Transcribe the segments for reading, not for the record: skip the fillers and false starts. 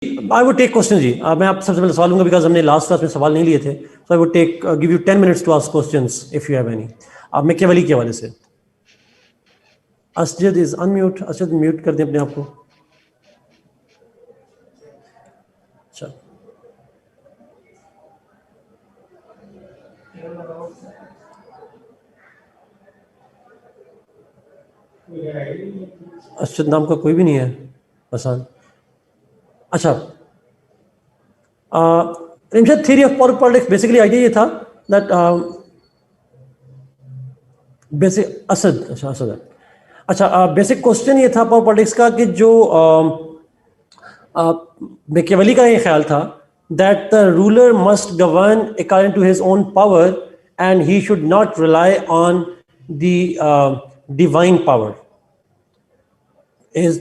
I would take question जी। मैं आप सबसे पहले सवाल लूंगा बिकॉज हमने लास्ट क्लास में सवाल नहीं लिए थे, so I would take give you 10 minutes to ask questions if you have any. अब मैं केवली के हवाले से। Asjad is unmute. Asjad mute कर दें अपने आप को। अच्छा, असजद नाम का कोई भी नहीं है आसान। अच्छा, Rimshad, theory of power politics basically idea ये था दैट बेसिक असद, अच्छा असद है। अच्छा, बेसिक क्वेश्चन ये था पावर पॉलिटिक्स का कि जो मेकियावेली का ये ख्याल था that the ruler must govern according to his own power and he should not rely on the divine power. Is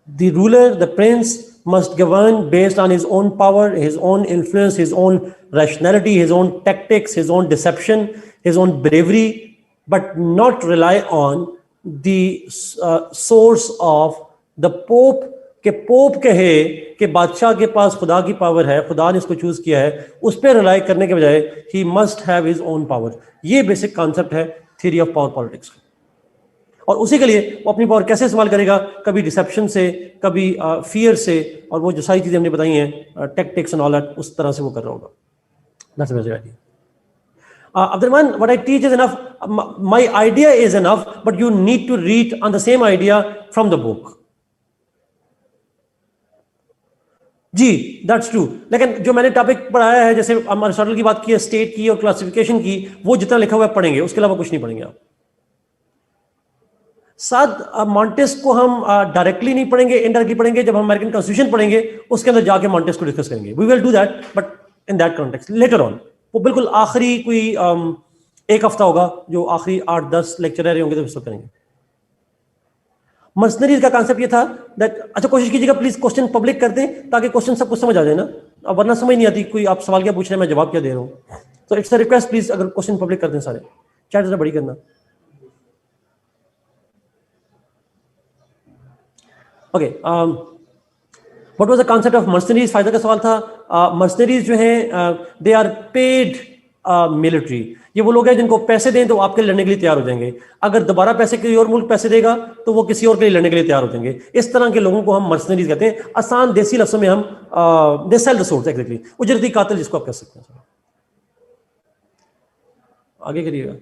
the ruler, the prince, must govern based on his own power, his own influence, his own rationality, his own tactics, his own deception, his own bravery, but not rely on the source of the Pope. कि pope कहे कि बादशाह के पास खुदा की power है, खुदा ने इसको चूज किया है, उस पर रिलाई करने के बजाय he must have his own power. ये बेसिक कॉन्सेप्ट है थ्योरी ऑफ पावर पॉलिटिक्स। और उसी के लिए वो अपनी पावर कैसे इस्तेमाल करेगा, कभी डिसेप्शन से, कभी फियर से, और वो जो सारी चीजें हमने बताई हैं टेक्टिक्स एंड ऑल दैट, उस तरह से वो कर रहा होगा। That's my idea. Abdurrahman, what I teach is enough. My idea is enough, but you need to read on the same idea from the book. जी, दैट्स ट्रू। लेकिन जो मैंने टॉपिक पढ़ाया है, जैसे हम अरिस्टोटल की बात की है, स्टेट की और क्लासिफिकेशन की, वो जितना लिखा हुआ है पढ़ेंगे, उसके अलावा कुछ नहीं पढ़ेंगे आप। साथ मॉन्टेस को हम डायरेक्टली नहीं पढ़ेंगे, इनडायरेक्टली पढ़ेंगे। जब हम अमेरिकन कॉन्स्टिट्यूशन पढ़ेंगे उसके अंदर जाके मॉन्टेस को डिस्कस करेंगे। We will do that, but in that context later on. वो बिल्कुल आखिरी कोई एक हफ्ता होगा, जो आखिरी 8-10 लेक्चर रहे होंगे तो उसको करेंगे। मर्सनरीज का कॉन्सेप्ट ये था दैट, अच्छा कोशिश कीजिएगा प्लीज क्वेश्चन पब्लिक कर दें ताकि क्वेश्चन सबको समझ आ जाए ना, अब वरना समझ नहीं आती कोई आप सवाल क्या पूछ रहे हैं, मैं जवाब क्या दे रहा हूँ। तो इट्स अ रिक्वेस्ट प्लीज, अगर क्वेश्चन पब्लिक कर दें सारे, चैट जरा बड़ी करना। Okay, what was the concept of mercenaries? फायदा का सवाल था। मर्सनरीज जो हैं दे आर पेड मिलिट्री। ये वो लोग हैं जिनको पैसे दें तो आपके लिए लड़ने के लिए तैयार हो जाएंगे। अगर दोबारा पैसे किसी और मुल्क पैसे देगा तो वो किसी और के लिए लड़ने के लिए तैयार हो जाएंगे। इस तरह के लोगों को हम मर्सनरीज कहते हैं। आसान देसी लफ्ज़ों में हम they sell the source, exactly, उजरती कातिल जिसको आप कह सकते हैं। आगे करिएगा।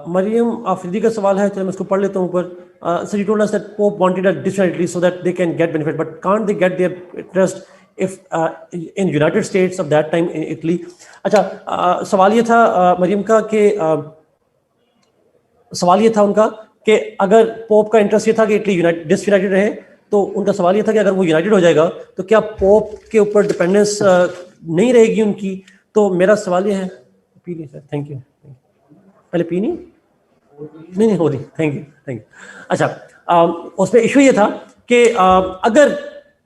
मरियम आफरीदी का सवाल है, चलो मैं इसको पढ़ लेता हूँ ऊपर। Sir you told us that pope wanted a different Italy so that they can get benefit, but can't they get their trust if in United States of that time in Italy. अच्छा, सवाल ये था मरियम का कि सवाल ये था उनका कि अगर पोप का इंटरेस्ट ये था कि इटली डिसयूनाइटेड रहे, तो उनका सवाल ये था कि अगर वो यूनाइटेड हो जाएगा तो क्या पोप के ऊपर डिपेंडेंस नहीं रहेगी उनकी। तो मेरा सवाल ये है, प्लीज सर, थैंक यू। पहले पी नहीं हो रही, थैंक यू थैंक यू। अच्छा, उसमें इशू ये था कि अगर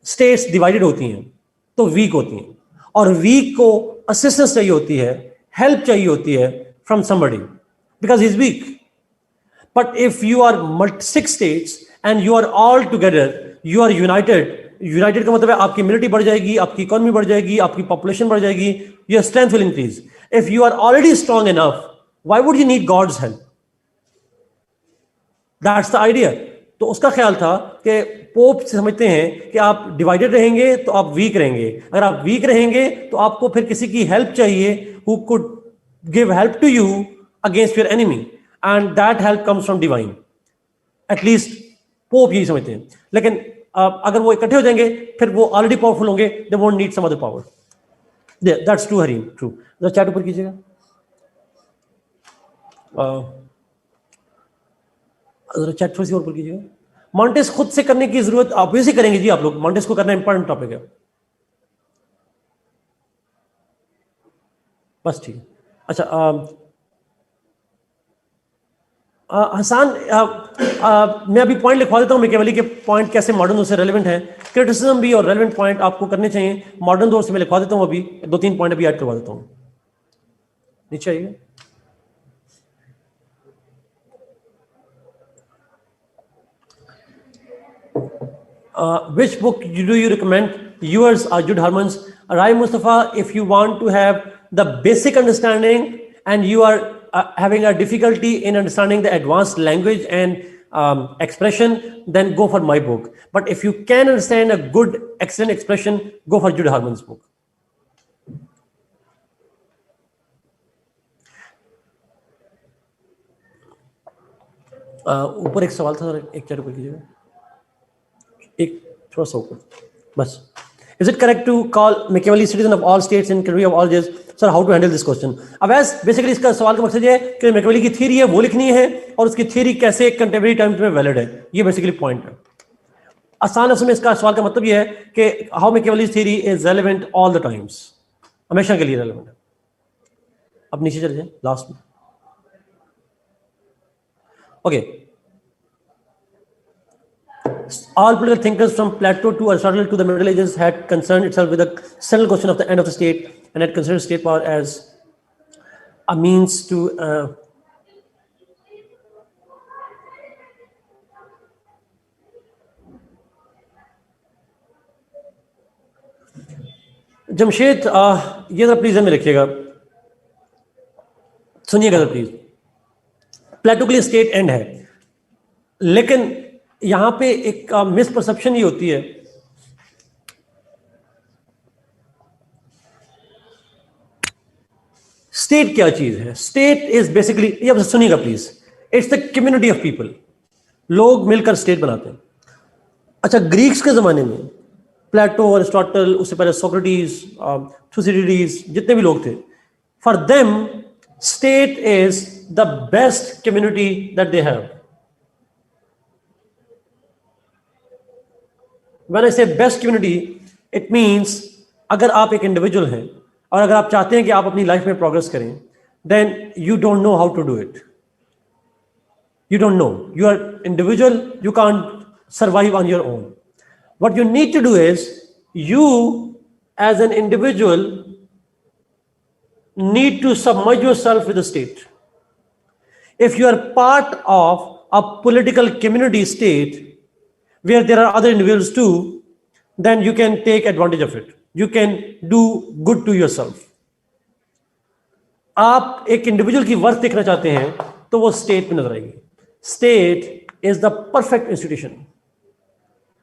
स्टेट्स डिवाइडेड होती हैं तो वीक होती हैं, और वीक को असिस्टेंस चाहिए होती है, हेल्प चाहिए होती है from somebody because he is weak. But if you are 6 states and you are all together, you are united. United का मतलब है आपकी इम्यूनिटी बढ़ जाएगी, आपकी इकोनॉमी बढ़ जाएगी, आपकी पॉपुलेशन बढ़ जाएगी, your strength will increase. If you are already strong enough, why would you need God's help? That's the idea. तो उसका ख्याल था कि पोप समझते हैं कि आप डिवाइडेड रहेंगे तो आप वीक रहेंगे, अगर आप वीक रहेंगे तो आपको फिर किसी की हेल्प चाहिए who could give help to you against your enemy, and that help comes from divine. At least pope यही समझते हैं। लेकिन अगर वो इकट्ठे हो जाएंगे फिर वो ऑलरेडी पावरफुल होंगे, they won't need some other power. That's true Harim, true. जरा चैट ऊपर कीजिएगा। चैट थोड़ी सी और ऊपर कीजिएगा। मॉन्टेस खुद से करने की जरूरत ऑब्वियसली करेंगे जी आप लोग, मॉन्टेस को करना इंपॉर्टेंट टॉपिक है। बस ठीक है। अच्छा, हसान, मैं अभी पॉइंट लिखवा देता हूँ मेकियावेली के पॉइंट कैसे मॉडर्न दौर से रेलेवेंट है। क्रिटिसिज्म भी और रेलेवेंट पॉइंट आपको करने चाहिए मॉडर्न दौर से। मैं लिखवा देता हूँ, अभी 2-3 पॉइंट अभी ऐड करवा देता हूँ। नीचे आइए। which book do you recommend? Yours are Jude Harman's. Rai Mustafa, if you want to have the basic understanding and you are having a difficulty in understanding the advanced language and expression, then go for my book. But if you can understand a good, excellent expression, go for Jude Harman's book. ऊपर एक सवाल था, एक chat कर कीजिएगा, एक थोड़ा सा ऊपर बस. Is it correct to call Machiavelli citizen of all states and country of all ages? Sir, how to handle this question? अब बेसिकली इसका सवाल का मकसद ये है कि Machiavelli की थ्योरी है वो लिखनी है और उसकी थ्योरी कैसे कंटेम्परेरी टाइम्स में वैलिड है, ये बेसिकली पॉइंट है. आसान असम में इसका सवाल का मतलब ये है कि how Machiavelli's theory is relevant all the times, हमेशा के लिए रेलेवेंट है. अब नीचे चले जाए लास्ट में. Okay. All political thinkers from Plato to Aristotle to the Middle Ages had concerned itself with the central question of the end of the state and had considered state power as a means to Jamshed ये जरा please में लिखिएगा, सुनिएगा जरा please. प्लेटो के लिए state and है, लेकिन यहां पे एक मिसपरसेप्शन ये होती है. स्टेट क्या चीज है? स्टेट इज बेसिकली, ये सुनिएगा please, it's the community of people. लोग मिलकर स्टेट बनाते हैं. अच्छा, ग्रीक्स के जमाने में प्लेटो, अरिस्टोटल, उससे पहले सोक्रेटिस, थुसिडिडीज, जितने भी लोग थे, for them state is the best community that they have. When I say best community, it means अगर आप एक इंडिविजुअल हैं और अगर आप चाहते हैं कि आप अपनी लाइफ में प्रोग्रेस करें, then you don't know how to do it. You don't know. You are individual, you can't survive on your own. What you need to do is, you as an individual need to submerge yourself with the state. If you are part of a political community state where there are other individuals too, then you can take advantage of it. You can do good to yourself. आप एक individual की worth देखना चाहते हैं तो वो state में नजर आएगी. State is the perfect institution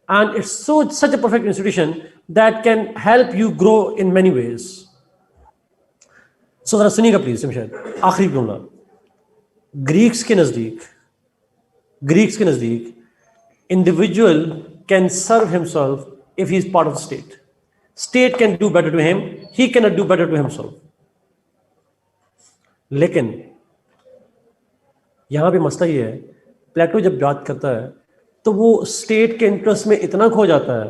and it's such a perfect institution that can help you grow in many ways. So जरा सुनिएगा प्लीज शमशेद, आखिरी बोलूंगा. ग्रीक्स के नजदीक individual can serve himself if he is part of the state. State can do better to him, he cannot do better to himself. लेकिन यहां पे मसला ये है, प्लेटो जब बात करता है तो वो स्टेट के इंटरेस्ट में इतना खो जाता है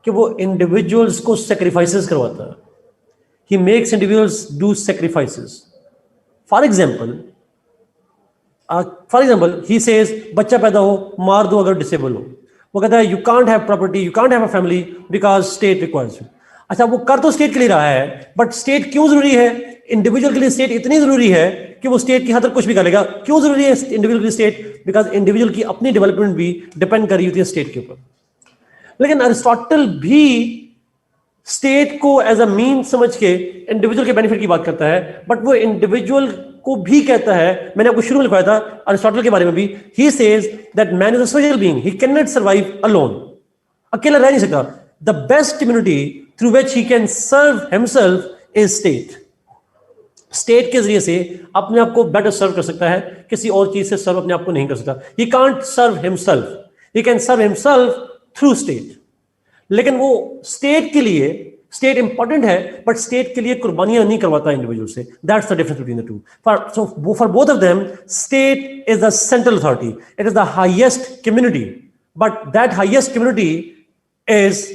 कि वो इंडिविजुअल्स को सेक्रीफाइसेस करवाता है. He makes individuals do sacrifices. For example, he says बच्चा पैदा हो मार दो अगर डिसेबल हो. वो कहता है you can't have property, you can't have a family because state requires you. अच्छा, वो कर तो स्टेट के लिए रहा है, बट स्टेट क्यों जरूरी है? इंडिविजुअल के लिए स्टेट इतनी जरूरी है कि वो स्टेट की हद तक कुछ भी कर लेगा. क्यों जरूरी है इंडिविजुअल के लिए स्टेट? बिकॉज इंडिविजुअल की अपनी डेवलपमेंट भी डिपेंड कर रही होती है स्टेट के ऊपर. लेकिन अरिस्टोटल भी स्टेट को एज अ मीन समझ के इंडिविजुअल के बेनिफिट की बात करता है, बट वो इंडिविजुअल को भी कहता है, मैंने आपको शुरू में लिखवाया था अरिस्टोटल के बारे में भी, he says that man is a social being, he can not survive alone. अकेला रह नहीं सकता. The best community through which he can serve himself is state. State के जरिए से अपने आप को बेटर सर्व कर सकता है, किसी और चीज से सर्व अपने आप को नहीं कर सकता. He can't serve himself, he can serve himself through state. लेकिन वो स्टेट के लिए, स्टेट इंपॉर्टेंट है बट स्टेट के लिए कुर्बानियां नहीं करवाता इंडिविजुअल से. That's the difference between the two. For both of them state is the central authority, it is the highest community, but that highest community is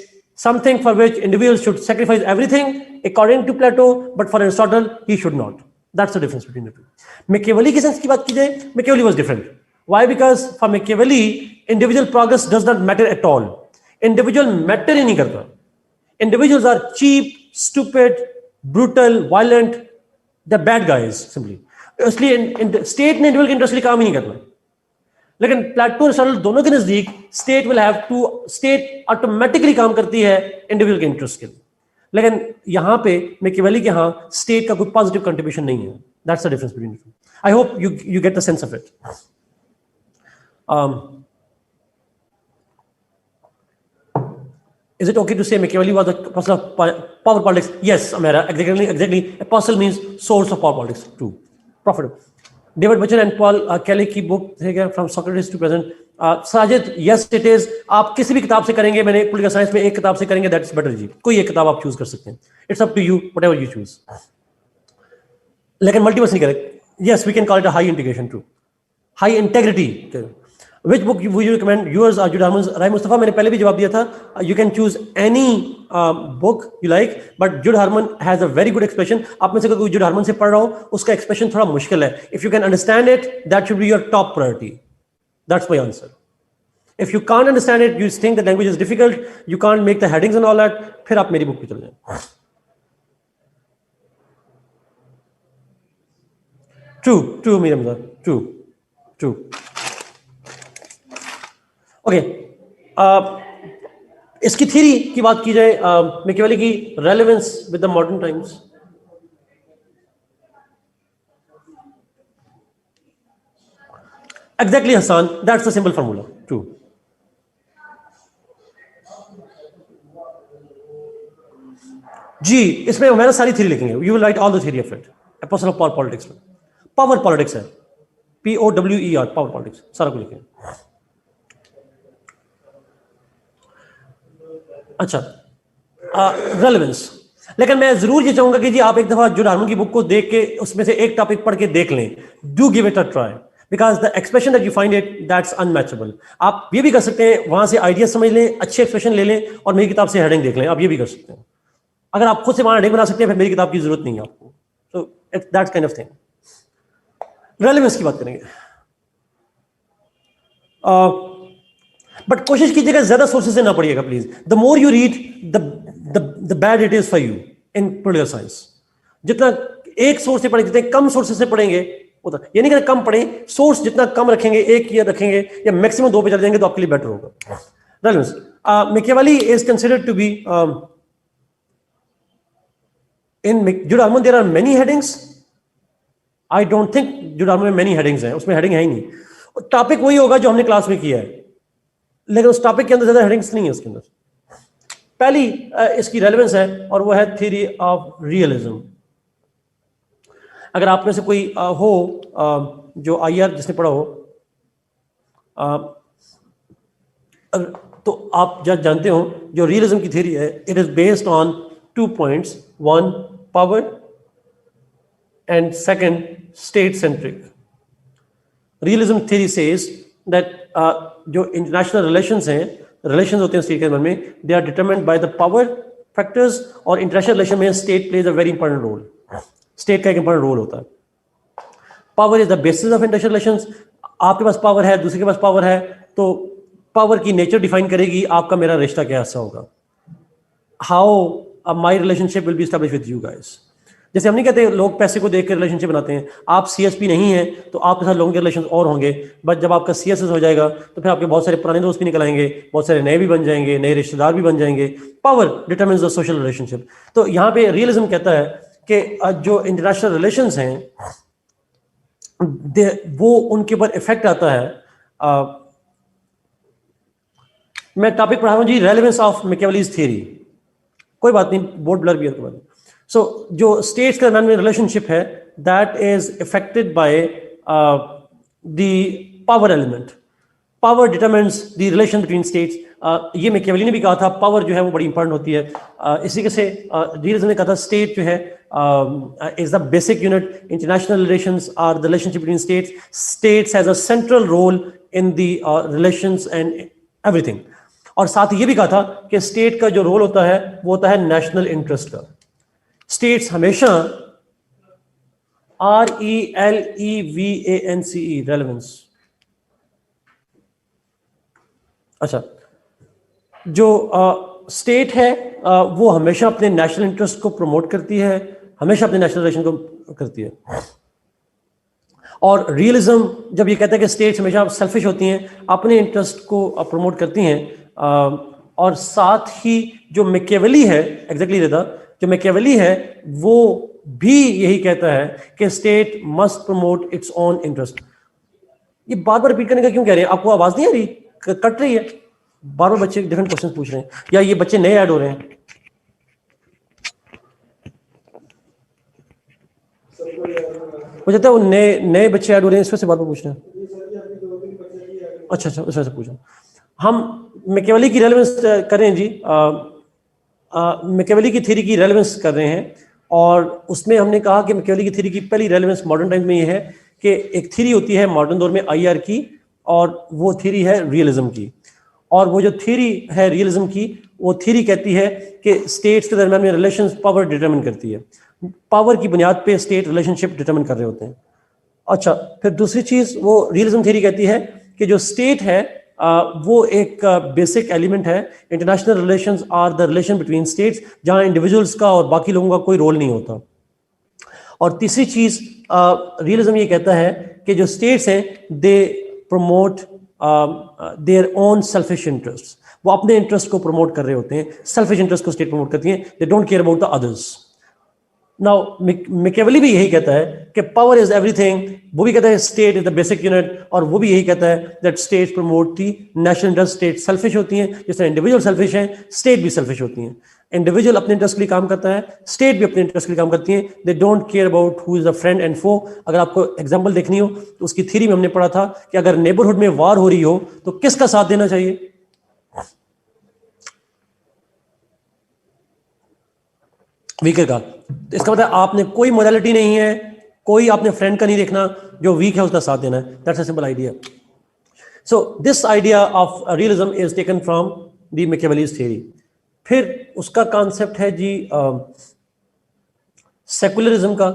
something for which individuals should sacrifice everything according to Plato, but for Aristotle he should not. That's the difference between the two. Machiavelli की sense की बात की जाए, Machiavelli was different. Why? Because for Machiavelli individual progress does not matter at all. Individual matter ही नहीं करता. Individuals are cheap, stupid, brutal, violent. They're bad guys simply. इसलिए state ने individual के इंटरेस्ट के लिए काम ही नहीं करना. लेकिन प्लेटो अरिस्टोटल दोनों के नजदीक स्टेट ऑटोमेटिकली काम करती है इंडिविजुअल के इंटरेस्ट के लिए, लेकिन यहां पे मैकियावेली के यहां स्टेट का कोई पॉजिटिव कंट्रीब्यूशन नहीं है. That's the difference between. I hope you get the sense of it. Is it okay to say Machiavelli was the apostle of power politics? Yes, Amara, exactly. Apostle means source of power politics. True. Profitable. David Bachan and Paul Kelly की book है From Socrates to Present. Sajid, yes it is. आप किसी भी किताब से करेंगे, मैंने political science में एक किताब से करेंगे, that's better जी. कोई एक किताब आप चूज कर सकते हैं. It's up to you, whatever you choose. लेकिन मल्टीवर्स नहीं करें. Yes, we can call it a high integration too. High integrity. Which book would you recommend? Yours or Jude Harman's? Rai Mustafa, मैंने पहले भी जवाब दिया था. You can choose any book you like, but Jude Harman has a very good expression. आप में से कोई Jude Harman से पढ़ रहा हो, उसका expression थोड़ा मुश्किल है. If you can understand it, that should be your top priority. That's my answer. If you can't understand it, you think the language is difficult, you can't make the headings and all that, फिर आप मेरी book पे चले जाएं. True, Miriam sir. True. Okay, इसकी theory की बात की जाए, मैकियावेली की relevance with the modern times. Exactly Hasan, that's the simple formula. True. जी, इसमें हमारा सारी थ्योरी लिखेंगे. You will write all the theory of it. Apostle of power politics में पावर पॉलिटिक्स है, POWER, पावर पॉलिटिक्स, सारा कुछ लिखेंगे. अच्छा, रेलेवेंस. लेकिन मैं जरूर ये चाहूंगा कि जी आप एक दफा जुड हार्मन की बुक को देख के उसमें से एक टॉपिक पढ़ के देख लें. Do give it a try, because the expression that you find it, that's unmatchable. आप ये भी कर सकते हैं, वहां से आइडिया समझ लें, अच्छे एक्सप्रेशन ले लें और मेरी किताब से हेडिंग देख लें. आप ये भी कर सकते हैं. अगर आप खुद से वहां हेडिंग बना सकते हैं, फिर मेरी किताब की जरूरत नहीं है आपको. So that's kind of thing. Relevance की बात करेंगे, बट कोशिश कीजिएगा ज्यादा सोर्सेज से ना पढ़िएगा please. The more you read the bad it is for you in political science. जितना एक सोर्स से पढ़ेंगे, जितने कम सोर्सेज से पढ़ेंगे उतना, ये नहीं कि कम पढ़ें, सोर्स जितना कम रखेंगे, एक या रखेंगे या मैक्सिमम 2 पे चले जाएंगे तो आपके लिए बेटर होगा. Relevance. Machiavelli is considered to be in Judd Harmon there are many headings. I don't think Judd Harmon में मेनी हेडिंग्स हैं. उसमें हेडिंग है ही नहीं. टॉपिक वही होगा जो हमने क्लास में किया है, लेकिन उस टॉपिक के अंदर ज्यादा हेडिंग्स नहीं है. उसके अंदर पहली इसकी रेलेवेंस है और वो है थ्योरी ऑफ रियलिज्म. अगर आप में से कोई हो जो IR जिसने पढ़ा हो, तो आप जानते हो जो रियलिज्म की थ्योरी है, it is based on 2 points. 1, power, and second, state centric. Realism theory says that जो इंटरनेशनल रिलेशंस होते हैं स्टेट के अंदर में, they are determined by the power factors. और इंटरनेशनल रिलेशन में state plays a very important role. State का एक इंपॉर्टेंट रोल होता है. Power is the basis of international relations. आपके पास पावर है, दूसरे के पास पावर है, तो पावर की नेचर डिफाइन करेगी आपका मेरा रिश्ता कैसा होगा. How my relationship will be established with you guys. जैसे हम नहीं कहते लोग पैसे को देख कर रिलेशनशिप बनाते हैं. आप CSP नहीं है तो आपके साथ लोगों के रिलेशन और होंगे, बट जब आपका CSS हो जाएगा तो फिर आपके बहुत सारे पुराने दोस्त भी निकल आएंगे, बहुत सारे नए भी बन जाएंगे, नए रिश्तेदार भी बन जाएंगे. Power determines the social relationship. तो यहाँ पे रियलिज्म कहता है कि जो इंटरनेशनल रिलेशंस हैं वो उनके ऊपर इफेक्ट आता है. मैं टॉपिक पढ़ा रहा हूँ जी, रेलेवेंस ऑफ मैकियावेलीज थ्योरी. कोई बात नहीं, बोर्ड ब्लर भी है उसके बाद. सो जो स्टेट्स के दरमियान में रिलेशनशिप है, that is affected by the power element. Power determines the relation between states. ये मैकियावेली ने भी कहा था, पावर जो है वो बड़ी इंपॉर्टेंट होती है. इसी के से रियलिज्म ने कहा था स्टेट जो है is the basic unit. International relations are the relationship between states. States has a central role in the relations and everything. और साथ ही ये भी कहा था कि स्टेट का जो रोल होता है वो होता है नेशनल इंटरेस्ट का. स्टेट्स हमेशा RELEVANCE, रेलेवेंस. अच्छा, जो स्टेट है वो हमेशा अपने नेशनल इंटरेस्ट को प्रमोट करती है, हमेशा अपने नेशनल रिलेशन को करती है. और रियलिज्म जब ये कहता है कि स्टेट्स हमेशा सेल्फिश होती हैं, अपने इंटरेस्ट को प्रमोट करती हैं, और साथ ही जो मैकियावेली है, एग्जैक्टली रहता, जो मैकियावेली है वो भी यही कहता है कि state must promote its own interest. ये बार बार रिपीट करने का क्यों कह रहे हैं? आपको आवाज नहीं आ रही? कट रही है? बार बार बच्चे डिफरेंट क्वेश्चन पूछ रहे हैं, या ये बच्चे नए ऐड हो रहे हैं? मुझे लगता है वो नए नए बच्चे ऐड हो रहे हैं, इस वजह से बार बार पूछ रहे हैं। अच्छा अच्छा, इस वजह से पूछा। हम मैकियावेली की रेलेवेंस कर रहे हैं जी, मैकियावेली की थ्योरी की रेलेवेंस कर रहे हैं, और उसमें हमने कहा कि मैकियावेली की थ्योरी की पहली रेलेवेंस मॉडर्न टाइम में ये है कि एक थ्योरी होती है मॉडर्न दौर में आईआर की, और वो थ्योरी है रियलिज्म की। और वो जो थ्योरी है रियलिज्म की, वो थ्योरी कहती है कि स्टेट्स के दरमियान में रिलेशंस पावर डिटरमिन करती है, पावर की बुनियाद पे स्टेट रिलेशनशिप डिटरमिन कर रहे होते हैं। अच्छा, फिर दूसरी चीज वो रियलिज्म थ्योरी कहती है कि जो स्टेट है वो एक बेसिक एलिमेंट है। International relations are the relation between states, जहां इंडिविजुअल्स का और बाकी लोगों का कोई रोल नहीं होता। और तीसरी चीज रियलिज्म ये कहता है कि जो स्टेट्स हैं they promote their own selfish interest, वो अपने इंटरेस्ट को प्रमोट कर रहे होते हैं, सेल्फिश इंटरेस्ट को स्टेट प्रमोट करती हैं, दे don't care about the others. Now Machiavelli भी यही कहता है कि पावर इज एवरीथिंग, वो भी कहता है state is the basic unit, और वो भी यही कहता है that state promote the national interest. State selfish होती हैं, जिस तरह इंडिविजुअल सेल्फिश हैं, स्टेट भी सेल्फिश होती हैं। इंडिविजुअल अपने इंटरेस्ट के लिए काम करता है, स्टेट भी अपने इंटरेस्ट के लिए काम करती है। They don't care about who is a friend and foe. अगर आपको एग्जांपल देखनी हो तो उसकी थ्योरी में हमने पढ़ा था कि अगर नेबरहुड में वार हो रही हो तो किसका साथ देना चाहिए? वीकर का। तो इसका मतलब आपने कोई मोरालिटी नहीं है, कोई आपने फ्रेंड का नहीं देखना, जो वीक है उसका साथ देना है। That's a simple idea. So this idea of realism is taken from the Machiavelli's theory. फिर उसका कॉन्सेप्ट है जी सेकुलरिज्म का।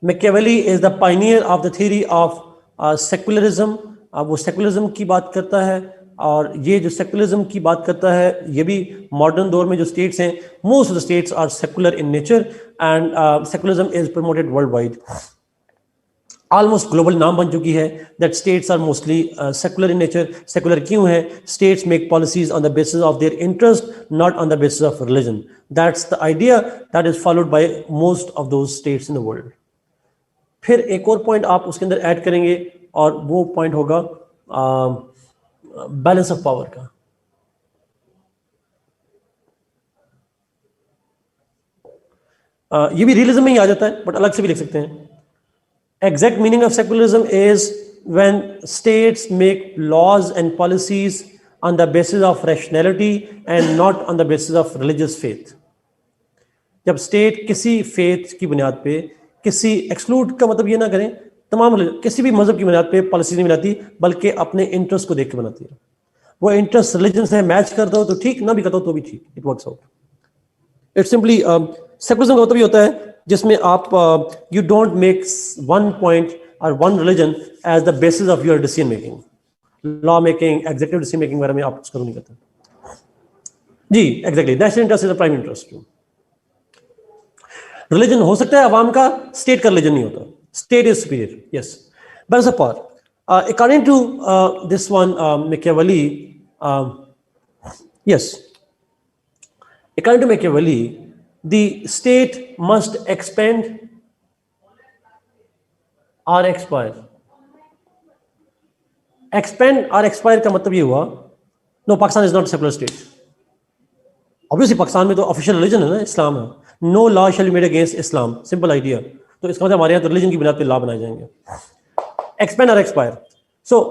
Machiavelli is the pioneer of the theory of secularism. वो सेकुलरिज्म की बात करता है, और ये जो सेकुलरिज्म की बात करता है ये भी मॉडर्न दौर में जो स्टेट्स हैं, most of the states are secular in nature, and secularism is promoted world wide. Almost global नाम बन चुकी है that states are mostly secular in nature. Secular क्यों है? States make policies on the basis of their interest, not on the basis of religion. That's the idea that is followed by most of those states in the world. फिर एक और point आप उसके अंदर add करेंगे, और वो point होगा बैलेंस ऑफ पावर का। ये भी रियलिज्म में ही आ जाता है, बट अलग से भी लिख सकते हैं। Exact meaning of secularism is when states make laws and policies on the basis of rationality and not on the basis of religious faith. जब स्टेट किसी फेथ की बुनियाद पे, किसी एक्सक्लूड का मतलब ये ना करें, तमाम किसी भी मजहब की बुनियाद पे पॉलिसी नहीं बनाती, बल्कि अपने इंटरेस्ट को देख के बनाती है। वो इंटरेस्ट रिलीजन से मैच कर दो तो ठीक, ना भी करता हो तो भी ठीक, it works out. It's simply secularism का मतलब ये होता है जिसमें आप you don't make one point और one religion as the basis of your decision making, law making, executive decision making वगैरह में आप उसका नहीं करते जी। Exactly, national interest is the prime interest. Religion हो सकता है अवाम का, स्टेट का रिलीजन नहीं होता। State is superior, yes. Balance of power according to this one Machiavelli, yes, according to Machiavelli, the state must expand or expire. Expand or expire का मतलब ये हुआ, no, Pakistan is not a secular state. Obviously Pakistan में तो official religion है ना, इस्लाम है। No law shall be made against Islam, simple idea. तो इसका मतलब हमारे यहाँ तो रिलीजन की बिना पे लॉ बनाए जाएंगे। Expand or expire. So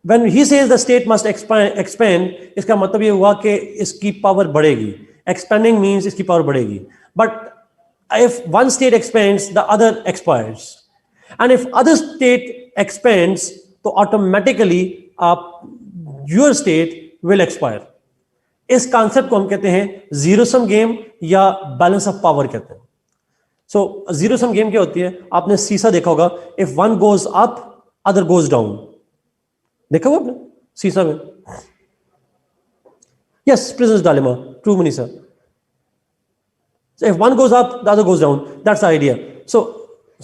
when he says the state must expand, इसका मतलब ये हुआ कि इसकी पावर बढ़ेगी। Expanding means इसकी पावर बढ़ेगी। But if one state expands, the other expires. And if other state expands, तो automatically your state will expire. इस कॉन्सेप्ट को हम कहते हैं जीरो सम गेम या बैलेंस ऑफ पावर कहते हैं। सो जीरो सम गेम क्या होती है? आपने सीसा देखा होगा, if one goes up other goes down, देखा हुआ आपने सीसा में? Yes, princess dilemma, true Manisha. So if one goes up, the other goes down. That's the idea. So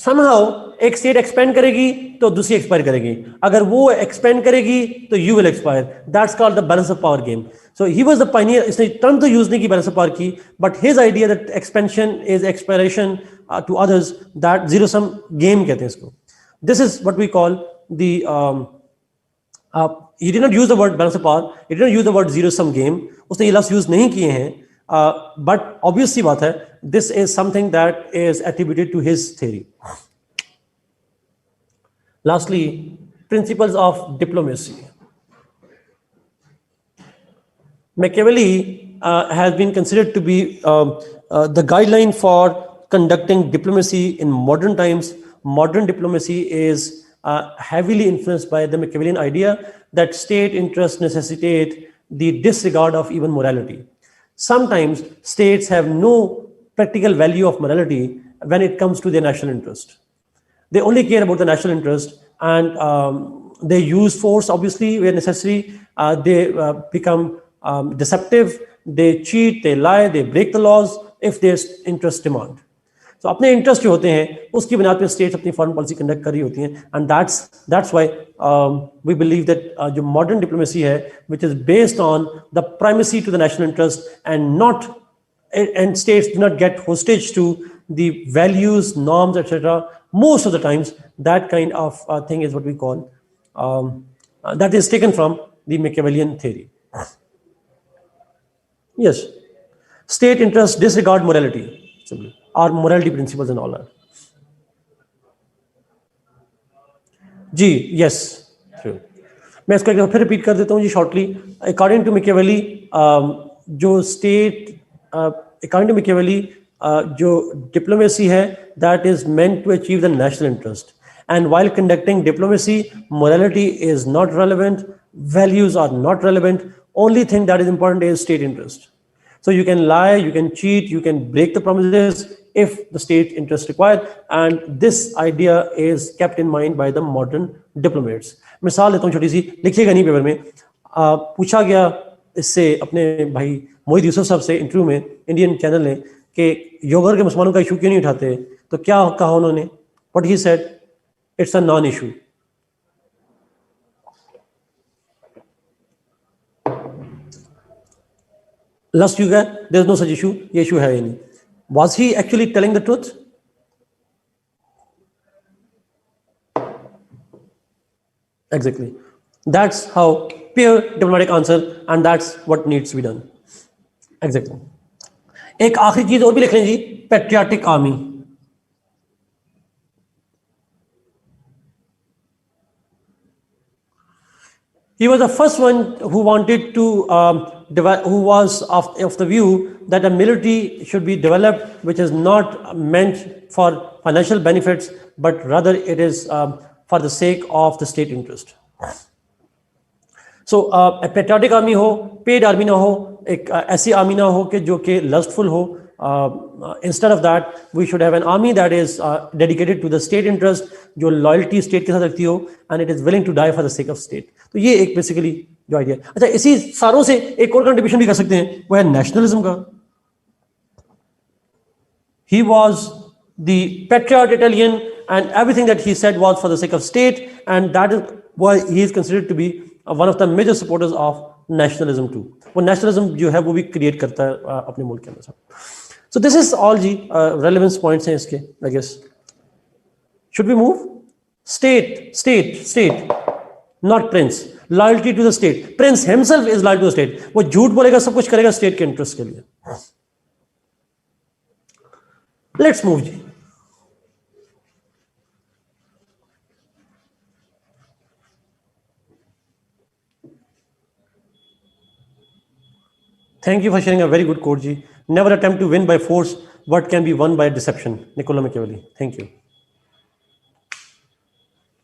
somehow एक स्टेट एक्सपेंड करेगी तो दूसरी एक्सपायर करेगी, अगर वो एक्सपेंड करेगी तो you will expire. That's called the balance of power game. So he was the pioneer. इसने टर्म तो यूज नहीं की बैलेंस ऑफ पावर की, but his idea that expansion is expiration to others, that zero sum game कहते हैं इसको. This is what we call the he did not use the word balance of power, he did not use the word zero sum game, उसने ये लफ्ज use नहीं किए हैं, but obvious सी बात है, this is something that is attributed to his theory. Lastly, principles of diplomacy. Machiavelli has been considered to be the guideline for conducting diplomacy in modern times. Modern diplomacy is heavily influenced by the Machiavellian idea that state interests necessitate the disregard of even morality. Sometimes states have no practical value of morality when it comes to their national interest. They only care about the national interest, and they use force obviously where necessary. They become deceptive, they cheat, they lie, they break the laws if their interests demand. So अपने interest जो होते हैं उसकी बुनियाद पे states अपनी foreign policy conduct कर रही होती हैं, and that's why we believe that जो मॉडर्न डिप्लोमेसी है which is based on the primacy to the national interest and states do not get hostage to the values, norms, etc. Most of the times that kind of thing is what we call that is taken from the Machiavellian theory. Yes, state interests disregard morality simply, or morality principles and all that. जी yes, true. मैं इसको एक बार फिर repeat कर देता हूँ जी shortly. According to Machiavelli, जो state according to Machiavelli, जो डिप्लोमेसी है that is meant to achieve the national interest, and while conducting diplomacy, morality is not relevant, values are not relevant, only thing that is important is state interest. So you can lie, you can cheat, you can break the promises if the state interest required, and this idea is kept in mind by the modern diplomats. मिसाल देता हूँ छोटी सी, लिखिएगा नहीं paper में. पूछा गया इससे अपने भाई मोहित यूसुफ साहब से इंटरव्यू में इंडियन चैनल ने कि योगर के मुसलमानों का इशू क्यों नहीं उठाते, तो क्या कहा उन्होंने? What he said, it's a non issue. Lest you get, there is no such issue, ये इशू है ही नहीं. Was he actually telling the truth? Exactly. That's how pure diplomatic answer, and that's what needs to be done. Exactly. एक आखिरी चीज और भी लिख लें जी, patriotic army. He was the first one who wanted to, who was of the view that a military should be developed which is not meant for financial benefits, but rather it is for the sake of the state interest. So a patriotic army हो, paid army ना हो, एक ऐसी army ना हो कि जो कि lustful हो. Instead of that, we should have an army that is dedicated to the state interest, जो loyalty state के साथ रखती हो, and it is willing to die for the sake of state. तो ये एक basically जो idea. अच्छा, इसी सारों से एक और contribution भी कर सकते हैं, वो है nationalism का. He was the patriot Italian, and everything that he said was for the sake of state, and that is why he is considered to be one of the major supporters of nationalism too. वो nationalism जो है वो भी create करता है अपने मुल्क के अंदर. So this is all ji relevance points हैं इसके, I guess. Should we move? State, not prince. Loyalty to the state. Prince himself is loyal to the state. वो झूठ बोलेगा, सब कुछ करेगा state के interest के लिए. Let's move ji. Thank you for sharing a very good quote ji. Never attempt to win by force what can be won by deception. Niccolo Machiavelli. Thank you.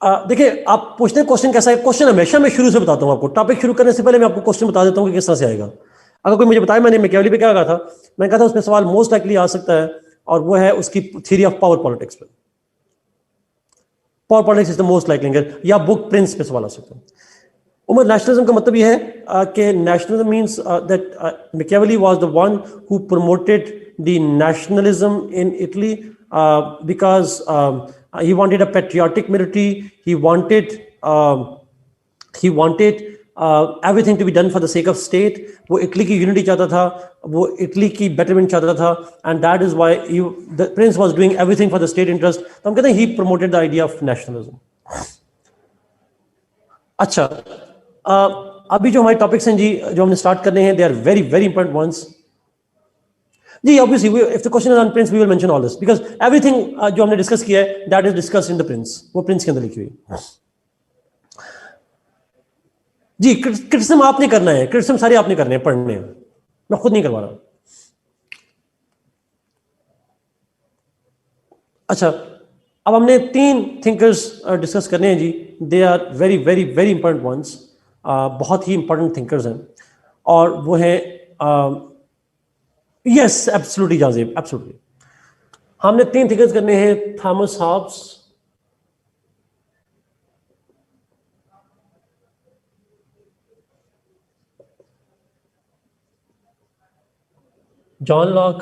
देखिए, आप पूछते हैं क्वेश्चन कैसा है. Question हमेशा मैं शुरू से बताता हूँ आपको. टॉपिक शुरू करने से पहले मैं आपको क्वेश्चन बता देता हूँ कि किस तरह से आएगा. अगर कोई मुझे बताए मैंने मैकियावेली पे क्या कहा था, मैंने कहा था उसमें सवाल मोस्ट लाइकली आ सकता है, और वो है उसकी थ्योरी ऑफ पावर पॉलिटिक्स पे. Power politics is the most likely, या बुक प्रिंस पे सवाल आ सकता है. उमर नेशनलिज्म का मतलब यह है कि nationalism means that Machiavelli was the one who promoted the nationalism in Italy because he wanted a patriotic military. He wanted everything to be done for the sake of state. वो Italy की unity चाहता था, वो Italy की betterment चाहता था, and that is why the prince was doing everything for the state interest. तो हम कहते हैं he promoted the idea of nationalism. अच्छा, अभी जो हमारे टॉपिक्स हैं जी, जो हमने स्टार्ट करने हैं, they are very very important ones. Ji, obviously, if the question is on prince, we will mention all this because everything जो हमने डिस्कस किया है, that is discussed in the prince. वो प्रिंस के अंदर लिखी हुई जी. क्रिटिसिज्म आपने करना है, क्रिटिसिज्म सारे आपने करने हैं, पढ़ने हैं, मैं खुद नहीं करवा रहा. अच्छा, अब हमने 3 थिंकर्स डिस्कस करने हैं जी. They are very very very important ones, बहुत ही इंपॉर्टेंट थिंकर्स हैं, और वो है यस एब्सोल्युटली जाज़िब, एब्सोल्युटली. हमने 3 थिंकर्स करने हैं: Thomas Hobbes, John Locke,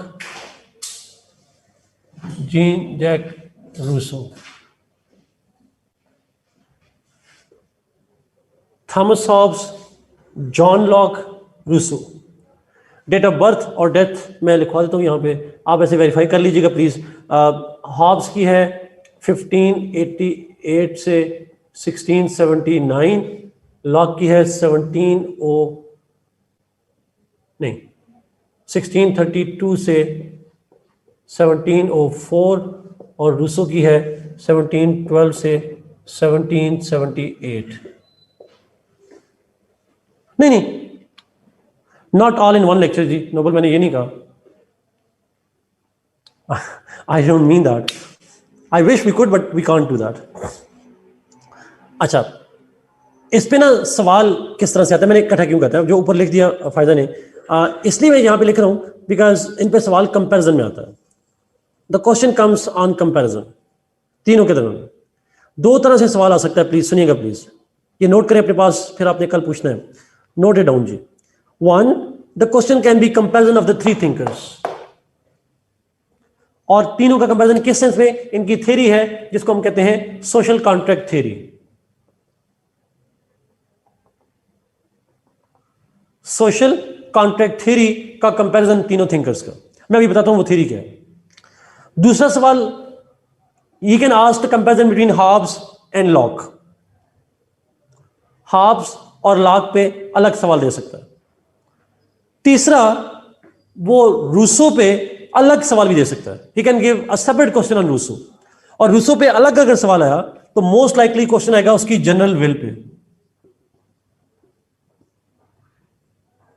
Jean Jacques Rousseau. Thomas Hobbes, John Locke, Rousseau. Date of birth और डेथ मैं लिखवा देता हूँ यहाँ पे, आप ऐसे वेरीफाई कर लीजिएगा प्लीज. हॉब्स की है 1588 से 1679, लॉक की है 1632 से 1704, और रूसो की है 1712 से 1778. नहीं, not all in one lecture जी, नोबल, मैंने ये नहीं कहा. I don't mean that. I wish we could but we can't do that. अच्छा, इस पे ना सवाल किस तरह से आता है, मैंने इकट्ठा क्यों कहता है, जो ऊपर लिख दिया फायदा नहीं, इसलिए मैं यहाँ पे लिख रहा हूँ बिकॉज इन पे सवाल कंपैरिजन में आता है. The question comes on comparison. तीनों के दरमियान 2 तरह से सवाल आ सकता है. प्लीज सुनिएगा, प्लीज ये नोट करें अपने पास, फिर आपने कल पूछना है. नोट इट डाउन जी. 1, the question can be comparison of the 3 thinkers. और तीनों का कंपैरिजन किस सेंस में? इनकी थ्योरी है जिसको हम कहते हैं social contract theory. Social contract theory का कंपैरिजन तीनों थिंकर्स का. मैं अभी बताता हूं वो थ्योरी क्या है. दूसरा सवाल, you can ask the comparison between Hobbes and Locke. Hobbes और लॉक पे अलग सवाल दे सकता है. तीसरा, वो रूसो पे अलग सवाल भी दे सकता है. He can give a separate question on Rousseau. और रूसो पे अलग अगर सवाल आया तो मोस्ट लाइकली क्वेश्चन आएगा उसकी जनरल विल पे.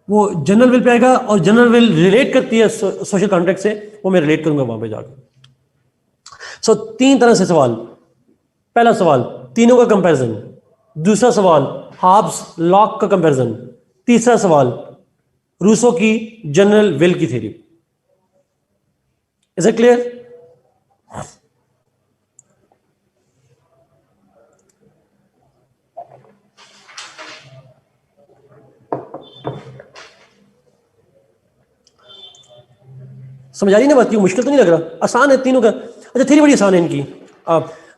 वो जनरल विल पे आएगा, और जनरल विल रिलेट करती है सोशल कॉन्ट्रैक्ट से, वो मैं रिलेट करूंगा वहां पे जाकर. सो 3 तरह से सवाल. पहला सवाल तीनों का कंपैरिजन, दूसरा सवाल हॉब्स लॉक का कंपैरिजन, तीसरा सवाल रूसो की जनरल विल की थ्योरी. Is it clear? समझ आ रही ना बात? क्यों मुश्किल तो नहीं लग रहा? आसान है तीनों का. अच्छा, थ्योरी बड़ी आसान है इनकी.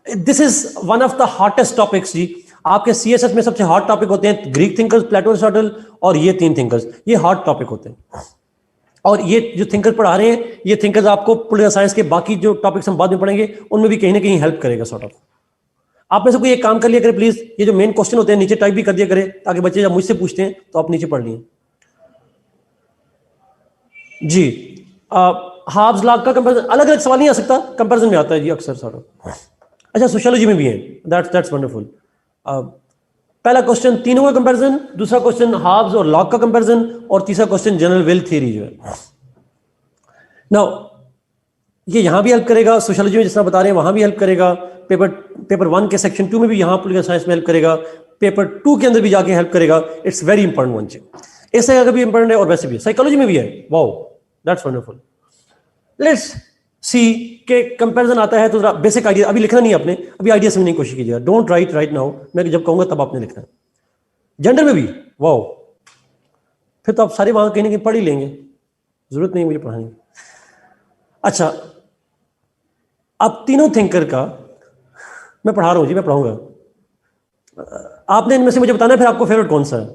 This is one of the hottest topics जी. आपके सीएसएस में सबसे हॉट टॉपिक होते हैं ग्रीक थिंकर्स, प्लेटो, एरिस्टोटल, और ये 3 थिंकर्स. ये हॉट टॉपिक होते हैं. और ये जो थिंकर पढ़ा रहे हैं, ये थिंकर्स आपको पॉलिटिकल साइंस के बाकी जो टॉपिक्स हम बाद में पढ़ेंगे उनमें भी कहीं ना कहीं हेल्प करेगा. सॉर्ट ऑफ आप में से कोई एक काम कर लिया करे प्लीज, ये जो मेन क्वेश्चन होते हैं नीचे टाइप भी कर दिया करे, ताकि बच्चे जब मुझसे पूछते हैं तो आप नीचे पढ़ लिए जी. हॉब्स लॉक का कंपैरिजन अलग अलग सवाल नहीं आ सकता, कंपैरिजन में आता है जी अक्सर. सॉर्ट ऑफ अच्छा, सोशियोलॉजी में भी है. That's wonderful. पहला क्वेश्चन तीनों का कंपैरिजन, दूसरा क्वेश्चन हॉब्स और लॉक का कंपैरिजन, और तीसरा क्वेश्चन जनरल विल थ्योरी जो है. नाउ ये यहां भी हेल्प करेगा, सोशियोलॉजी में जिस तरह बता रहे हैं वहां भी हेल्प करेगा, पेपर 1 के सेक्शन 2 में भी, यहां पॉलिटिकल साइंस में हेल्प करेगा, पेपर 2 के अंदर भी जाके हेल्प करेगा. It's very important one. इस जगह का भी इंपॉर्टेंट है और वैसे भी साइकोलॉजी में भी है. Wow, that's wonderful. Let's see के कंपैरिजन आता है तो जरा बेसिक आइडिया अभी लिखना नहीं है आपने, अभी आइडिया समझने की कोशिश कीजिएगा. डोंट राइट राइट नाउ, मैं जब कहूंगा तब आपने लिखना है. जेंडर में भी वाओ, फिर तो आप सारे वहां कहीं ना कहीं पढ़ ही लेंगे, जरूरत नहीं मुझे पढ़ाने की. अच्छा, अब तीनों थिंकर का मैं पढ़ा रहा हूँ जी, मैं पढ़ाऊंगा। आपने इनमें से मुझे बताना है फिर आपको फेवरेट कौन सा है।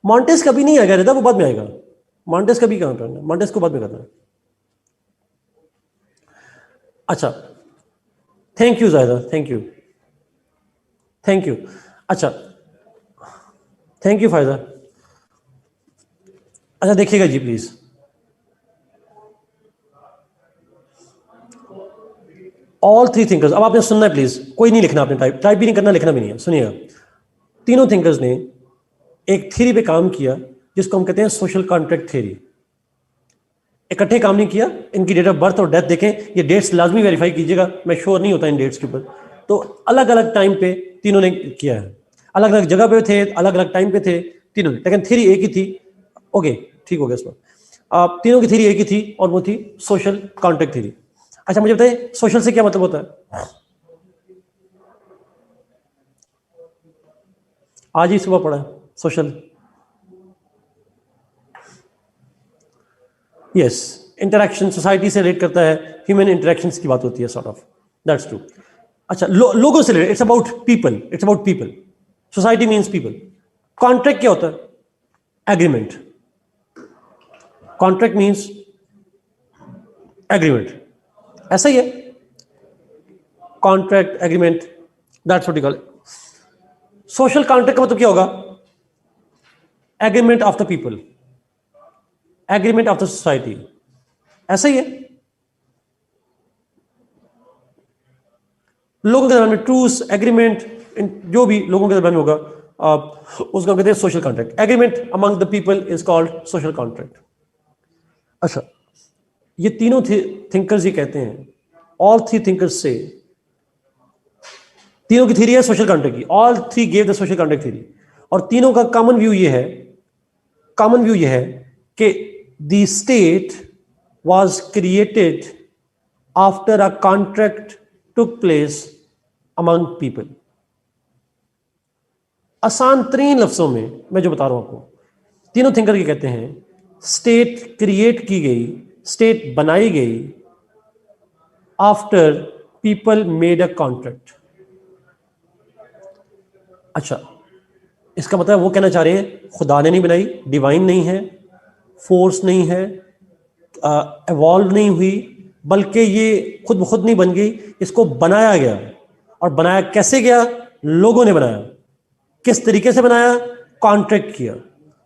मॉन्टेस कभी नहीं आएगा रिदा, वो बाद में आएगा। मॉन्टेस कभी कहाँ करना, मॉन्टेस को बाद में करना है। अच्छा, थैंक यू जायदा, थैंक यू, थैंक यू। अच्छा, थैंक यू फायदा। अच्छा देखिएगा जी प्लीज, ऑल थ्री थिंकर्स, अब आपने सुनना है प्लीज, कोई नहीं लिखना, आपने टाइप भी नहीं करना, लिखना भी नहीं है। सुनिएगा, तीनों थिंकर्स ने एक थ्योरी पे काम किया जिसको हम कहते हैं सोशल कॉन्ट्रैक्ट थ्योरी। इकट्ठे काम नहीं किया, इनकी डेट ऑफ बर्थ और डेथ देखें, ये डेट्स लाजमी वेरीफाई कीजिएगा, मैं श्योर नहीं होता इन डेट्स के ऊपर। तो अलग अलग टाइम पे तीनों ने किया है, अलग अलग जगह पे थे, अलग अलग टाइम पे थे तीनों ने, लेकिन थ्योरी एक ही थी। ओके, ठीक हो गया इसमें। तीनों की थ्योरी एक ही थी और वो थी सोशल कॉन्ट्रैक्ट थ्योरी। अच्छा मुझे बताइए, सोशल से क्या मतलब होता है? आज ही सुबह पढ़ा सोशल। यस, इंटरेक्शन, सोसाइटी से रिलेट करता है, ह्यूमन इंटरेक्शंस की बात होती है, सॉर्ट ऑफ, दैट्स ट्रू। अच्छा, लोगों से related, it's about people, it's about people. Society means people. Contract क्या होता है? एग्रीमेंट। कॉन्ट्रैक्ट मीन्स एग्रीमेंट, ऐसा ही है। Contract, agreement, that's what you call. Social contract का मतलब क्या होगा? Agreement of the people, agreement of the society, ऐसा ही है। लोगों के दरमियान में ट्रूस, एग्रीमेंट, जो भी लोगों के दरमियान होगा उसको कहते हैं social contract. Agreement among the people is called social contract. अच्छा, ये तीनों थिंकर्स ये कहते हैं, ऑल थ्री थिंकर्स से, तीनों की थ्योरी है सोशल कॉन्ट्रैक्ट की, all three gave the social contract theory, और तीनों का कॉमन व्यू ये है, कॉमन व्यू ये है कि the state was created after a contract took place among people. आसान तरीन लफ्जों में मैं जो बता रहा हूं आपको, तीनों थिंकर ये कहते हैं स्टेट क्रिएट की गई, स्टेट बनाई गई after people made a contract. अच्छा, इसका मतलब वो कहना चाह रहे हैं खुदा ने नहीं बनाई, डिवाइन नहीं है, फोर्स नहीं है, एवॉल्व नहीं हुई, बल्कि ये खुद ब खुद नहीं बन गई, इसको बनाया गया। और बनाया कैसे गया? लोगों ने बनाया। किस तरीके से बनाया? कॉन्ट्रैक्ट किया,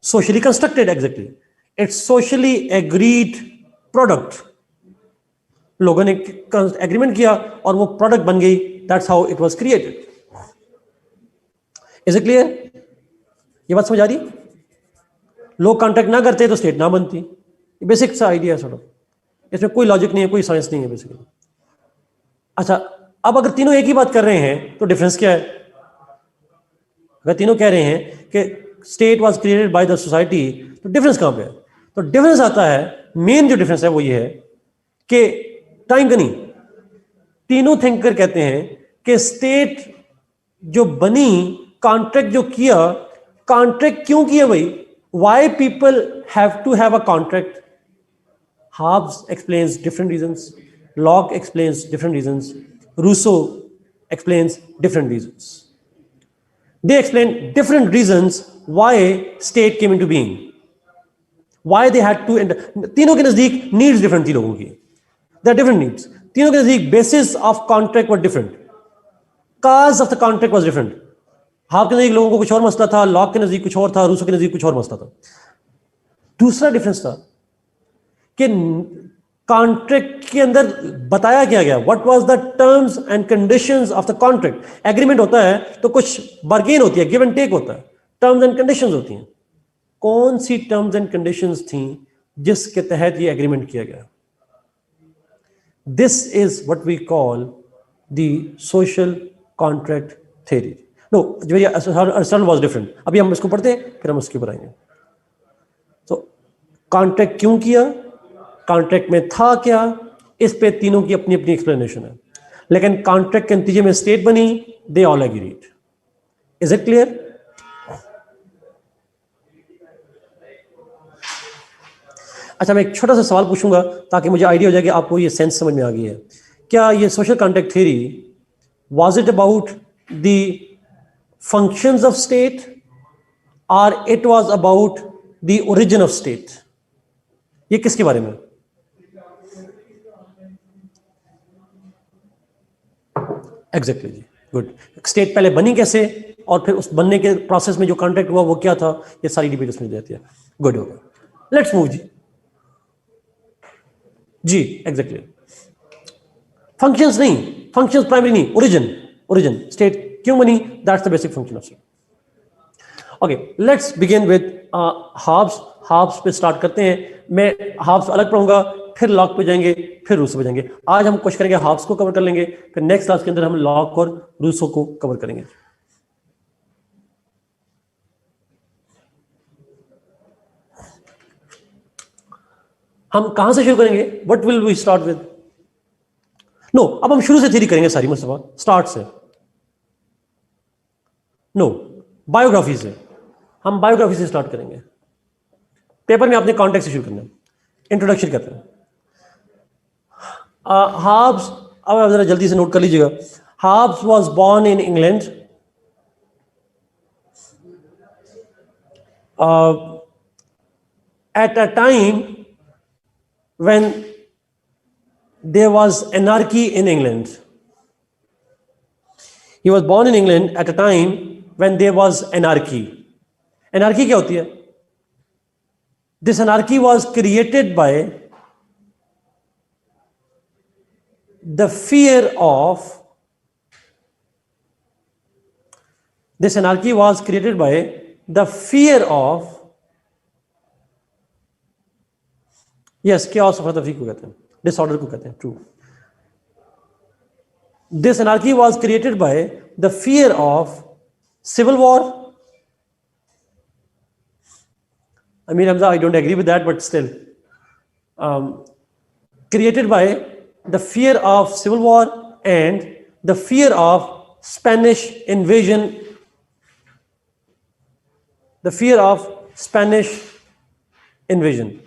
socially constructed, exactly, it's socially agreed product. लोगों ने एग्रीमेंट किया और वो प्रोडक्ट बन गई, that's how it was created. Is it clear? ये बात समझ आ रही? लोग कॉन्ट्रैक्ट ना करते तो स्टेट ना बनती, ये बेसिक सा आइडिया है, सॉर्ट ऑफ, इसमें कोई लॉजिक नहीं है, कोई साइंस नहीं है बेसिकली। अच्छा, अब अगर तीनों एक ही बात कर रहे हैं तो डिफरेंस क्या है? अगर तीनों कह रहे हैं कि state was created by the society, तो डिफरेंस कहां पे है? तो डिफरेंस आता है, मेन जो डिफरेंस है वो ये है कि टाइम का नहीं। तीनों थिंकर कहते हैं कि स्टेट जो बनी, कॉन्ट्रैक्ट जो किया, कॉन्ट्रैक्ट क्यों किया भाई? Why people have to have a contract? Hobbes explains different reasons, Locke explains different reasons, Rousseau explains different reasons. They explain different reasons why state came into being, why they had to enter. तीनों के नजदीक needs different थी लोगों की, there are different needs. तीनों के नजदीक basis of contract were different, cause of the contract was different. Hobbes के नजदीक लोगों को कुछ और मसला था, लॉक के नजदीक कुछ और था, रूसो के नजदीक कुछ और मसला था। दूसरा डिफरेंस था कि कॉन्ट्रैक्ट के अंदर बताया क्या गया, what was the terms and conditions of the contract. Agreement होता है तो कुछ बार्गेन होती है, गिव एंड टेक होता है, टर्म्स एंड कंडीशंस होती हैं। कौन सी टर्म्स एंड कंडीशंस थी जिसके तहत ये एग्रीमेंट किया गया? This is what we call the social contract theory. No, Aristotle was different. अभी हम इसको पढ़ते हैं, फिर हम उसके ऊपर आएंगे। तो कॉन्ट्रैक्ट क्यों किया, कॉन्ट्रैक्ट में था क्या, इस पे तीनों की अपनी अपनी एक्सप्लेनेशन है, लेकिन कॉन्ट्रैक्ट के नतीजे में स्टेट बनी, they all agreed. Is it clear? अच्छा, मैं एक छोटा सा सवाल पूछूंगा ताकि मुझे आइडिया हो जाए कि आपको ये सेंस समझ में आ गई है। क्या ये social contract theory Was it about the functions of state, or it was about the origin of state? ये किसके बारे में? एग्जैक्टली जी, गुड. स्टेट पहले बनी कैसे और फिर उस बनने के प्रोसेस में जो कॉन्ट्रैक्ट हुआ वो क्या था, ये सारी डिबेट उसमें जाती है. गुड होगा. लेट्स मूव जी. जी एग्जैक्टली. फंक्शंस नहीं, फंक्शंस प्राइमरी नहीं, ओरिजिन. ओरिजिन स्टेट क्यों बनी, that's the basic function of state. Okay, let's begin with Hobbes. Hobbes पे स्टार्ट करते हैं. मैं हाब्स अलग पढ़ूंगा, फिर लॉक पे जाएंगे, फिर रूसो पे जाएंगे. आज हम कोशिश करेंगे हाब्स को कवर कर लेंगे, फिर नेक्स्ट क्लास के अंदर हम लॉक और रूसो को कवर करेंगे. हम कहां से शुरू करेंगे? What will we start with? No, अब हम शुरू से थ्योरी करेंगे सारी, मुस्तफा स्टार्ट से. नो, बायोग्राफी से. हम बायोग्राफी से स्टार्ट करेंगे. पेपर में आपने कॉन्टेक्स्ट से शुरू करना है. इंट्रोडक्शन कहते हैं. हाब्स, अब आप जरा जल्दी से नोट कर लीजिएगा. Hobbes was born in England at a time when there was anarchy in England. He was born in England at a time when there was anarchy. Anarchy क्या होती है? This anarchy was created by the fear of, this anarchy was created by the fear of, yes, chaos of the को कहते हैं, disorder को कहते हैं. True. This anarchy was created by the fear of civil war. Amir Hamza, I don't agree with that, but still, created by the fear of civil war and the fear of Spanish invasion, the fear of Spanish invasion.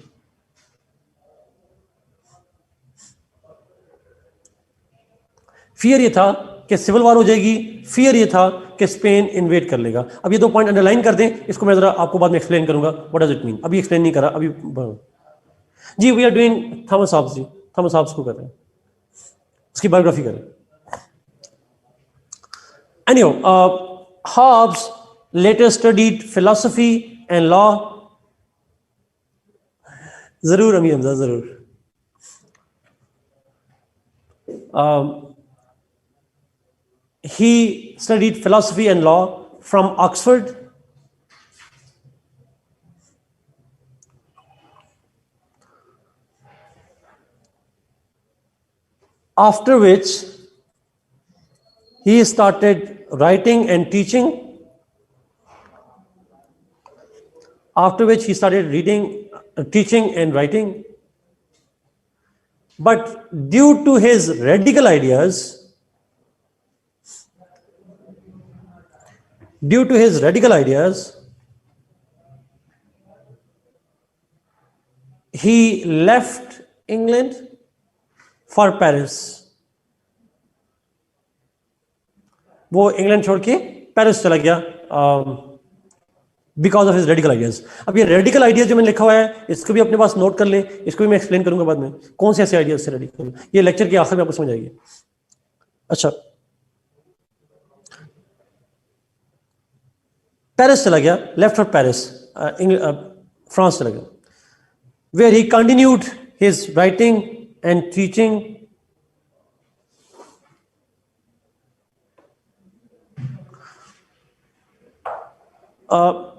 Fear ये था कि civil war हो जाएगी, fear ये था कि Spain invade कर लेगा. अब ये दो पॉइंट अंडरलाइन कर दें, इसको मैं जरा आपको बाद में एक्सप्लेन करूंगा व्हाट डज इट मीन. अभी एक्सप्लेन नहीं करा अभी. जी we are doing Thomas Hobbes. जी थॉमस हॉब्स को कहते हैं, उसकी बायोग्राफी करें. Anyhow, Hobbes later studied philosophy and law. जरूर अमीर हमजा, जरूर. He studied philosophy and law from Oxford. After which he started writing and teaching. After which he started reading, teaching and writing. But due to his radical ideas, he left England for Paris. वो England छोड़ के Paris चला गया because of his radical ideas. अब ये radical ideas जो मैंने लिखा हुआ है, इसको भी अपने पास नोट कर ले, इसको भी मैं एक्सप्लेन करूंगा बाद में कौन से ऐसे आइडियाज से रेडिकल. ये लेक्चर के आखिर में आपको समझ आएगी. अच्छा, पेरिस चला गया, लेफ्ट फॉर पेरिस, फ्रांस चला गया, where he continued his writing and teaching.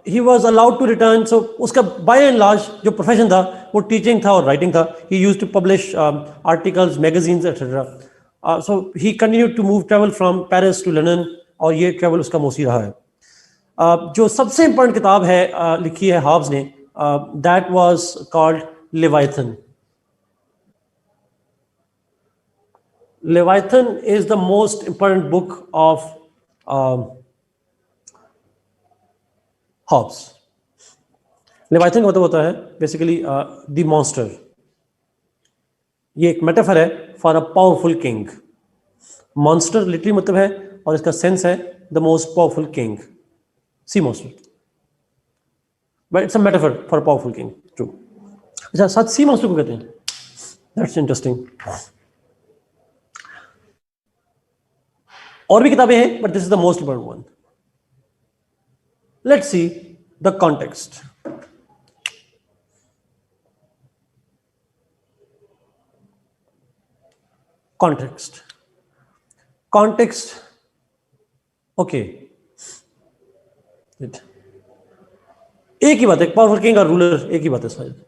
He was allowed to return. So उसका बाय एंड लार्ज जो प्रोफेशन था वो टीचिंग था और राइटिंग था. He used to publish articles, magazines etcetera. So he continued to move, travel from Paris to London, और ये travel उसका मोस्टली रहा है. जो सबसे इंपॉर्टेंट किताब है लिखी है हॉब्स ने, that was called Leviathan. Leviathan is the most important book of Hobbes. Leviathan का मतलब होता है बेसिकली द मॉन्स्टर. ये एक मेटाफर है for a powerful king. Monster literally मतलब है, और इसका सेंस है the most powerful king, sea monster, but it's a metaphor for powerful king, true. अच्छा, साथ सी मॉन्स्टर को कहते हैं, दैट्स इंटरेस्टिंग। और भी किताबें हैं, but this is the most important one. Let's see the context. Context, okay, एक ही बात है, पावरफुल किंग और रूलर एक ही बात है शायद।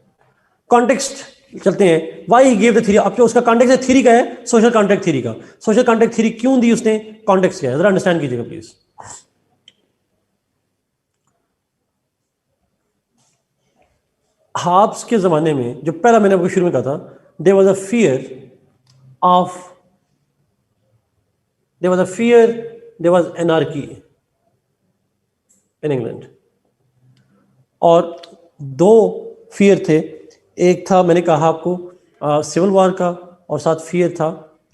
कॉन्टेक्स्ट चलते हैं, वाई गिव द थ्योरी, अब उसका कॉन्टेक्स्ट है थ्योरी का है, सोशल कॉन्ट्रैक्ट थ्योरी का। सोशल कॉन्ट्रैक्ट थ्योरी क्यों दी उसने, कॉन्टेक्स्ट क्या है, जरा अंडरस्टैंड कीजिएगा प्लीज। हाब्स के जमाने में, जो पहला मैंने आपको शुरू में कहा था, there was a fear, there was anarchy in England. और दो फियर थे, एक था मैंने कहा आपको सिविल वॉर का, और साथ फियर था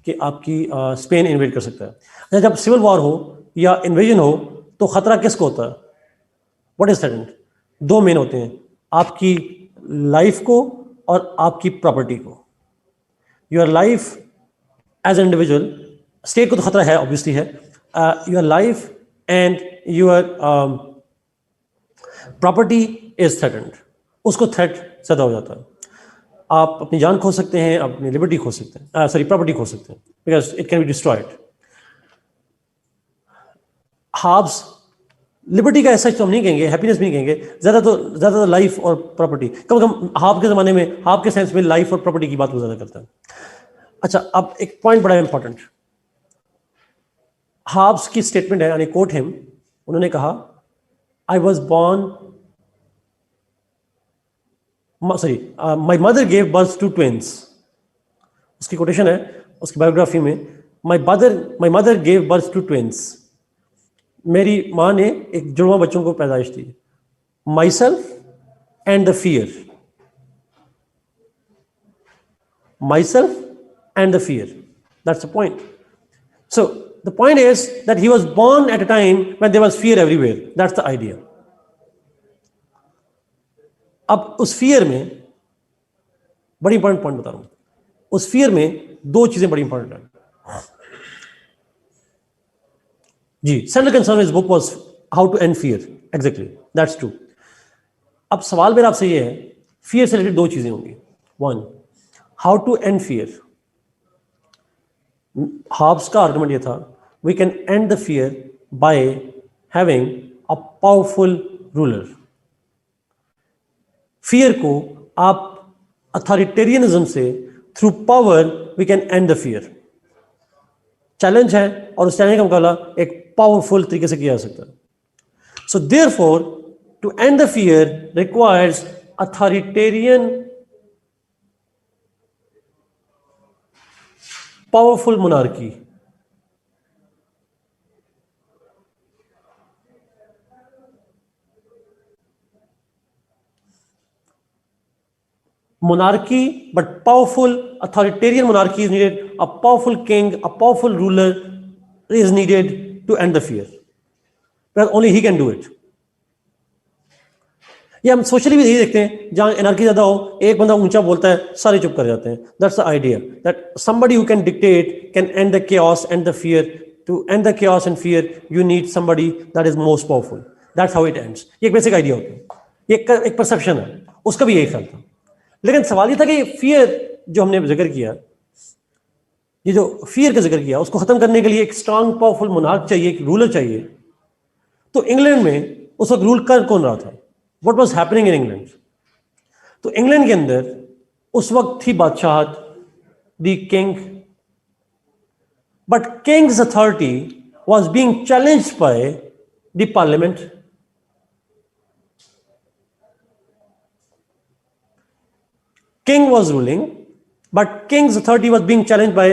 कि आपकी स्पेन इन्वेड कर सकता है। अच्छा, जब सिविल वॉर हो या इन्वेजन हो तो खतरा किसको होता है, व्हाट इज थ्रेटेंड? दो मेन होते हैं, आपकी लाइफ को और आपकी प्रॉपर्टी को। Your life as an individual, state को तो खतरा है ऑब्वियसली है, your life and your property is threatened, उसको थ्रेट ज्यादा हो जाता है। आप अपनी जान खो सकते हैं, अपनी लिबर्टी खो सकते हैं, सॉरी प्रॉपर्टी खो सकते हैं, because it can be destroyed. Halves liberty का ऐसा तो हम नहीं कहेंगे, हैप्पीनेस भी नहीं कहेंगे, ज्यादा लाइफ और प्रॉपर्टी, कम से कम हाब के जमाने में, हाब के सेंस में लाइफ और प्रॉपर्टी की बात वो ज्यादा करता है। अच्छा, अब एक पॉइंट बड़ा इंपॉर्टेंट, हाब्स की स्टेटमेंट है, यानी कोट हिम, उन्होंने कहा I was born, sorry, my mother gave birth to twins, उसकी कोटेशन है उसकी बायोग्राफी में, my mother gave birth to twins, मेरी माँ ने एक जुड़वा बच्चों को पैदाइश दी, myself and the fear, myself and the fear, that's the point. So the point is that he was born at a time when there was fear everywhere, that's the idea. अब उस fear में बड़ी important point बता रहा हूं, उस fear में दो चीजें बड़ी इंपॉर्टेंट है जी। Central concern is book was how to end fear, exactly, that's true. अब सवाल मेरा आपसे ये है, फियर से रिलेटेड दो चीजें होंगी, one, how to end fear. Hobbes का आर्गुमेंट ये था, we can end the fear by having a powerful ruler. Fear को आप अथॉरिटेरियनिज्म से, through power we can end the fear. Challenge है, और उस चैलेंज का मुकाबला एक पावरफुल तरीके से किया जा सकता है। So therefore to end the fear requires authoritarian powerful monarchy. monarchy, but powerful authoritarian monarchy is needed. A powerful king, a powerful ruler is needed to end the fear. Because only he can do it. ये हम socially भी यही देखते हैं, जहां anarchy ज्यादा हो, एक बंदा ऊंचा बोलता है, सारे चुप कर जाते हैं। That's the idea, that somebody who can dictate can end the chaos and the fear. To end the chaos and fear, you need somebody that is most powerful. That's how it ends. ये एक basic idea होता है, ये एक perception है, उसका भी यही ख्याल था। लेकिन सवाल ये था कि फियर जो हमने जिक्र किया, ये जो फियर का जिक्र किया, उसको खत्म करने के लिए एक स्ट्रांग पावरफुल मोनार्क चाहिए, एक रूलर चाहिए। तो इंग्लैंड में उस वक्त रूल कर कौन रहा था, what was happening in England? तो इंग्लैंड के अंदर उस वक्त थी बादशाहत, the king, but king's authority was being challenged by the parliament. King was ruling, but king's authority was being challenged by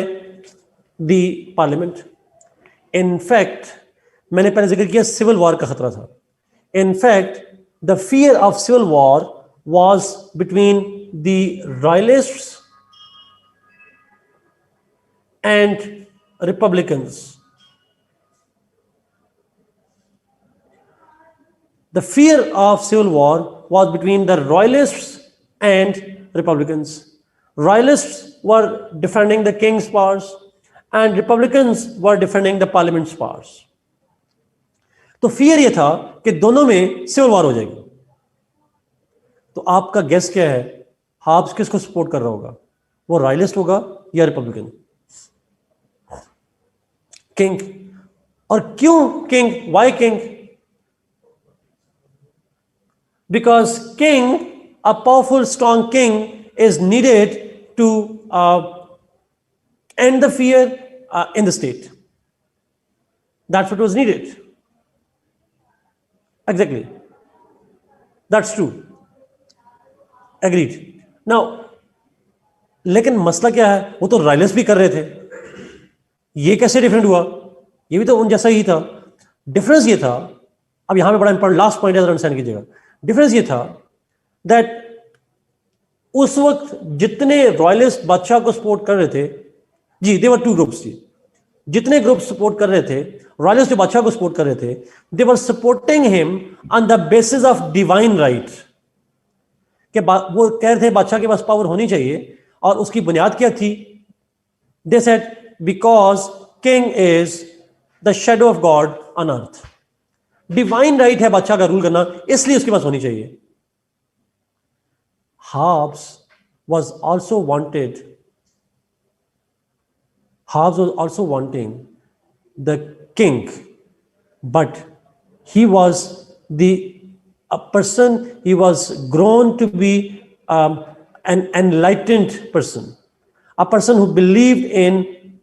the parliament. In fact, मैंने पहले जिक्र किया सिविल वॉर का खतरा था। In fact, the fear of civil war was between the royalists and Republicans. The fear of civil war was between the Royalists and Republicans. Royalists were defending the king's powers and Republicans were defending the parliament's powers. तो fear ये था कि दोनों में civil war हो जाएगी. तो आपका गेस क्या है, हाब्स किसको सपोर्ट कर रहा होगा? वो रॉयलिस्ट होगा या रिपब्लिकन? किंग. और क्यों king? Why king? Because king, a powerful, strong king, is needed to end the fear in the state. That's what was needed. Exactly. That's true. Agreed. Now, लेकिन मसला क्या है? वो तो रॉयलिस्ट भी कर रहे थे. ये कैसे डिफरेंट हुआ? ये भी तो उन जैसा ही था. डिफरेंस ये था, अब यहां पे बड़ा इंपॉर्टेंट लास्ट पॉइंट है, अंडरस्टैंड कीजिएगा. डिफरेंस ये था दैट उस वक्त जितने रॉयलिस्ट बादशाह को सपोर्ट कर रहे थे, जी देवर टू ग्रुप्स, जी जितने ग्रुप सपोर्ट कर रहे थे, रॉयलिस्ट जो बादशाह को सपोर्ट कर रहे थे, they were supporting him on the basis of divine right. कि वो कह रहे थे बादशाह के पास पावर होनी चाहिए, और उसकी बुनियाद क्या थी? They said because king is the shadow of God on earth. Divine right है बादशाह का रूल करना, इसलिए उसके पास होनी चाहिए. Hobbes was also wanting the king, but he was a person, he was grown to be an enlightened person, a person who believed in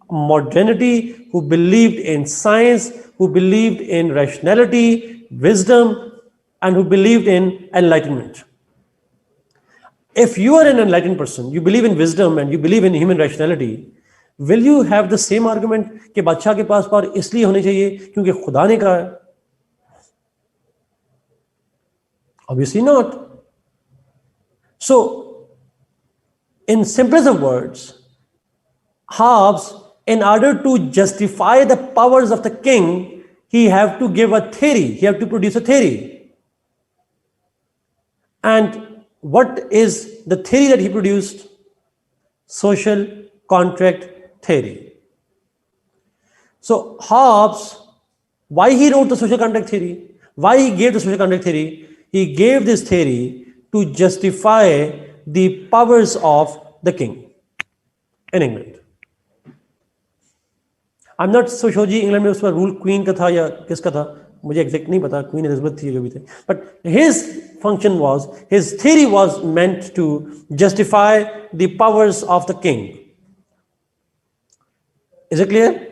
modernity, who believed in science, who believed in rationality, wisdom, and who believed in enlightenment. If you are an enlightened person, you believe in wisdom and you believe in human rationality, will you have the same argument कि बादशाह के पास power इसलिए होनी चाहिए क्योंकि खुदा ने कहा है? Obviously not. So, in simplest of words, Hobbes, in order to justify the powers of the king, he have to give a theory. He have to produce a theory. And what is the theory that he produced? Social contract theory. So Hobbes, why he wrote the social contract theory? Why he gave the social contract theory? He gave this theory to justify the powers of the king in England. I'm not so sure जी England में उसका rule queen का था या किसका था, मुझे exact नहीं पता, क्वीन एलिजाबेथ थी जो भी थे, but his function was, his theory was meant to justify the powers of the king. Is it clear?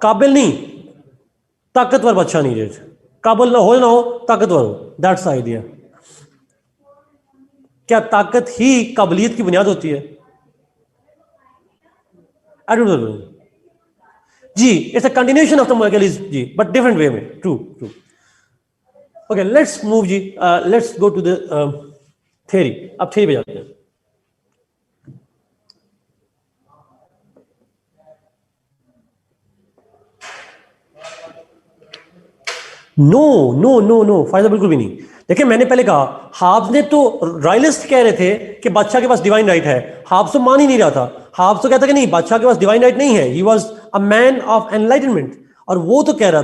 काबिल नहीं, ताकतवर बादशाह नहीं रहे. काबिल ना हो ताकतवर हो, दैट्स द आइडिया. क्या ताकत ही काबिलियत की बुनियाद होती है? जी, it's a continuation of the Machiavelli जी, बट डिफरेंट वे में. ट्रू. ओके, लेट्स मूव जी, let's go to the theory. अब थ्योरी पे जाते हैं. नो, फायदा बिल्कुल भी नहीं. देखिए, मैंने पहले कहा, हाब्स ने तो, रॉयलिस्ट कह रहे थे कि बादशाह के पास डिवाइन राइट है. हाब्स तो मान ही नहीं रहा था. हाब्स तो कहता कि नहीं, बादशाह के पास डिवाइन राइट नहीं है. He was a man of enlightenment. और वो तो कह रहा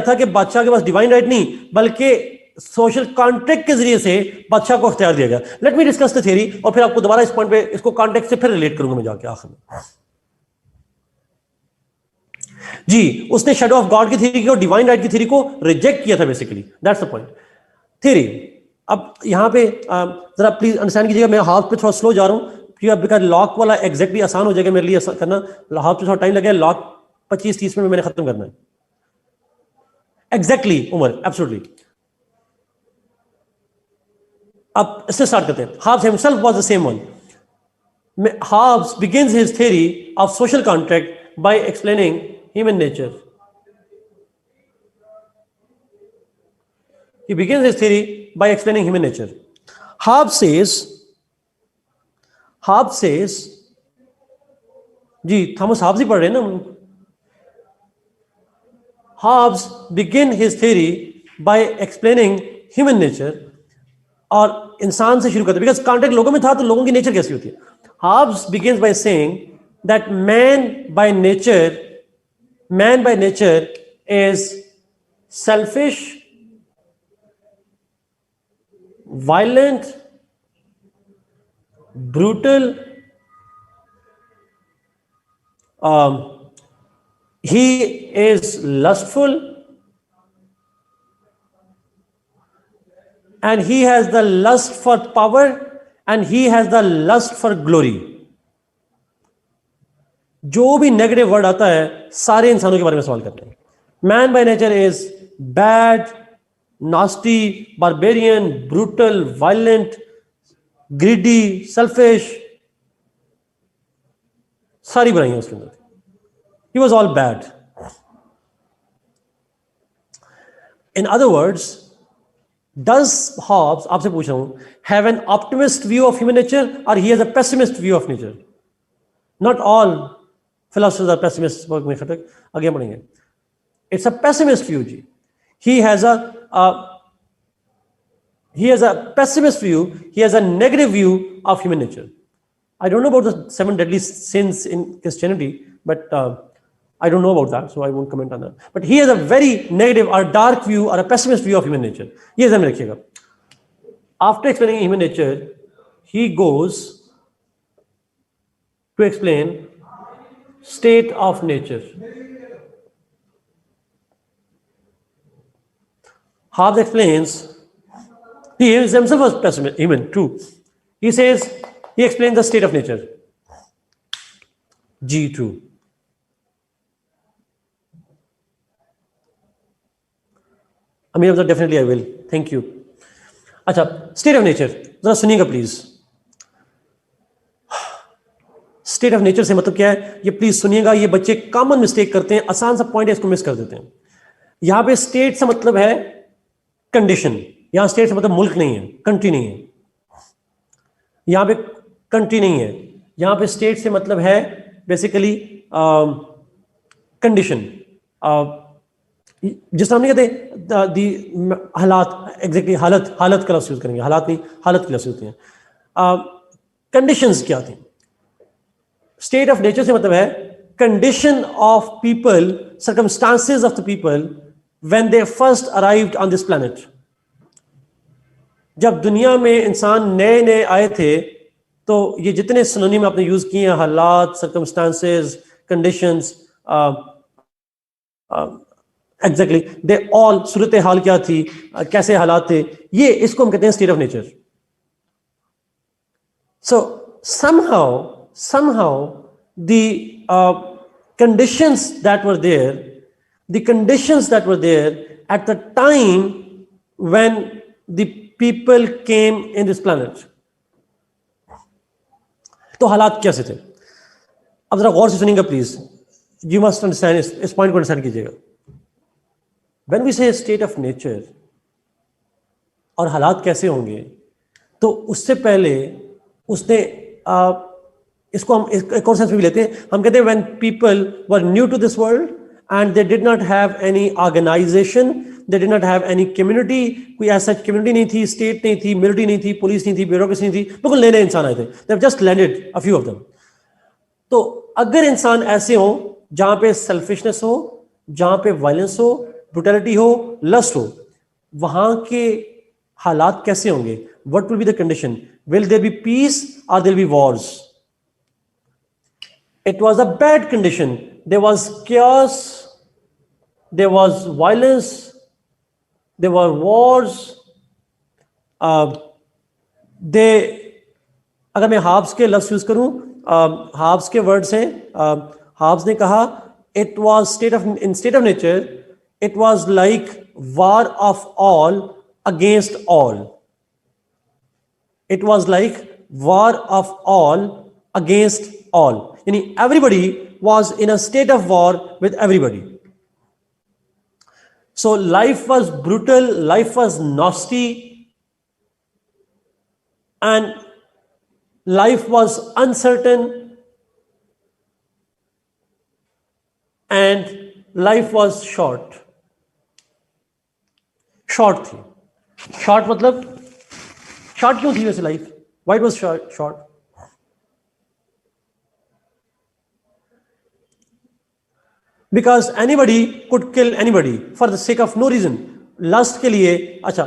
था कि बादशाह के पास डिवाइन राइट नहीं, बल्कि सोशल कॉन्ट्रैक्ट के जरिए से बादशाह को अख्तियार दिया गया. Let me discuss the theory, और फिर आपको दोबारा इस पॉइंट पे, इसको कॉन्टेक्स्ट से फिर रिलेट करूंगा मैं जाके आखिर में. जी, उसने शैडो ऑफ गॉड की थ्योरी को, डिवाइन राइट की थ्योरी को रिजेक्ट किया था basically. That's the point. Theory. अब यहां पे जरा प्लीज अंडरस्टैंड कीजिएगा, मैं हाफ पे थोड़ा स्लो जा रहा हूं क्योंकि बिकॉज लॉक वाला एग्जैक्टली आसान हो जाएगा मेरे लिए करना. हाफ पे थोड़ा टाइम लगेगा. लॉक 25-30 मिनट में मैंने खत्म करना है. Exactly Umar, absolutely. अब इससे स्टार्ट करते हैं. Hobbes himself was the same one. Hobbes begins his theory of social contract by explaining human nature. He begins his theory by explaining human nature. Hobbes says, ji Thomas Hobbs ही पढ़ रहे हैं ना. Hobbes begin his theory by explaining human nature, और इंसान से शुरू करते, because contact लोगों में था तो लोगों की नेचर कैसी होती है. Hobbes begins by saying that man by nature is selfish, violent, brutal. He is lustful, and he has the lust for power, and he has the lust for glory. जो भी नेगेटिव वर्ड आता है सारे इंसानों के बारे में सवाल करते हैं. Man by nature is bad, nasty, barbarian, brutal, violent, greedy, selfish, सारी बुराइयां उसके अंदर. He was all bad. In other words, does Hobbes, आपसे पूछ रहा हूं, have an optimist view of human nature or he has a pessimist view of nature? Not all philosophers are pessimists. आगे बढ़ेंगे. It's a pessimist view, ji. He has a pessimist view. He has a negative view of human nature. I don't know about the 7 deadly sins in Christianity, but I don't know about that, so I won't comment on that. But he has a very negative or dark view or a pessimist view of human nature. ये ध्यान में रखिएगा. After explaining human nature, he goes to explain state of nature. Hobbes explains, he himself was pessimist, even true. He says, he explains the state of nature. G, true. Amir, definitely I will. Thank you. अच्छा, state of nature. जरा सुनिएगा please. State of nature से मतलब क्या है, ये please सुनिएगा. ये बच्चे कॉमन मिस्टेक करते हैं, आसान सा पॉइंट है, इसको मिस कर देते हैं. यहां पे स्टेट से मतलब है कंडीशन. यहां स्टेट से मतलब मुल्क नहीं है, कंट्री नहीं है. यहां पे कंट्री नहीं है. यहां पे स्टेट से मतलब है बेसिकली कंडीशन. जिस नाम नहीं कहते हालात, एग्जैक्टली हालत का लफ्ज़ यूज करेंगे, हालात नहीं, हालत की लफ्ज़ होती हैं. कंडीशंस क्या थी. स्टेट ऑफ नेचर से मतलब है condition of people, circumstances of the people when they first arrived on this planet. जब दुनिया में इंसान नए नए आए थे तो ये जितने सिनोनिम आपने यूज किए हैं, हालात, circumstances, conditions, exactly they all, सूरत हाल क्या थी, कैसे हालात थे, ये इसको हम कहते हैं state of nature. So somehow the conditions that were there at the time when the people came in this planet. तो हालात कैसे थे. अब जरा गौर से सुनिएगा प्लीज. यू मस्ट अंडरस्टैंड, इस पॉइंट को अंडरस्टैंड कीजिएगा. When we say state of nature और हालात कैसे होंगे, तो उससे पहले उसने इसको हम एक और सेंस में भी लेते हैं. हम कहते हैं when people were new to this world and they did not have any organization, they did not have any community. कोई ऐसा community नहीं थी, state नहीं थी, military नहीं थी, पुलिस नहीं थी, bureaucracy नहीं थी, बिल्कुल नए नए इंसान आए थे. They have just landed, a few of them. तो अगर इंसान ऐसे हो जहां पे सेल्फिशनेस हो, जहां पे वायलेंस हो, ब्रूटैलिटी हो, लस्ट हो, वहां के हालात कैसे होंगे? What will be the condition? Will there be peace or there will be wars? It was a bad condition. There was chaos, there was violence, there were wars. अगर मैं हाब्स के लफ्ज यूज करूं, हाब्स के words हैं. Halves ने कहा it was in state of nature, it was like war of all against all. It was like war of all against all. Yani everybody was in a state of war with everybody. So life was brutal, life was nasty, and life was uncertain, and life was short. Short थी. Short मतलब short क्यों थी वैसे life? Why it was short? Because anybody could kill anybody for the sake of no reason. Lust के लिए. अच्छा,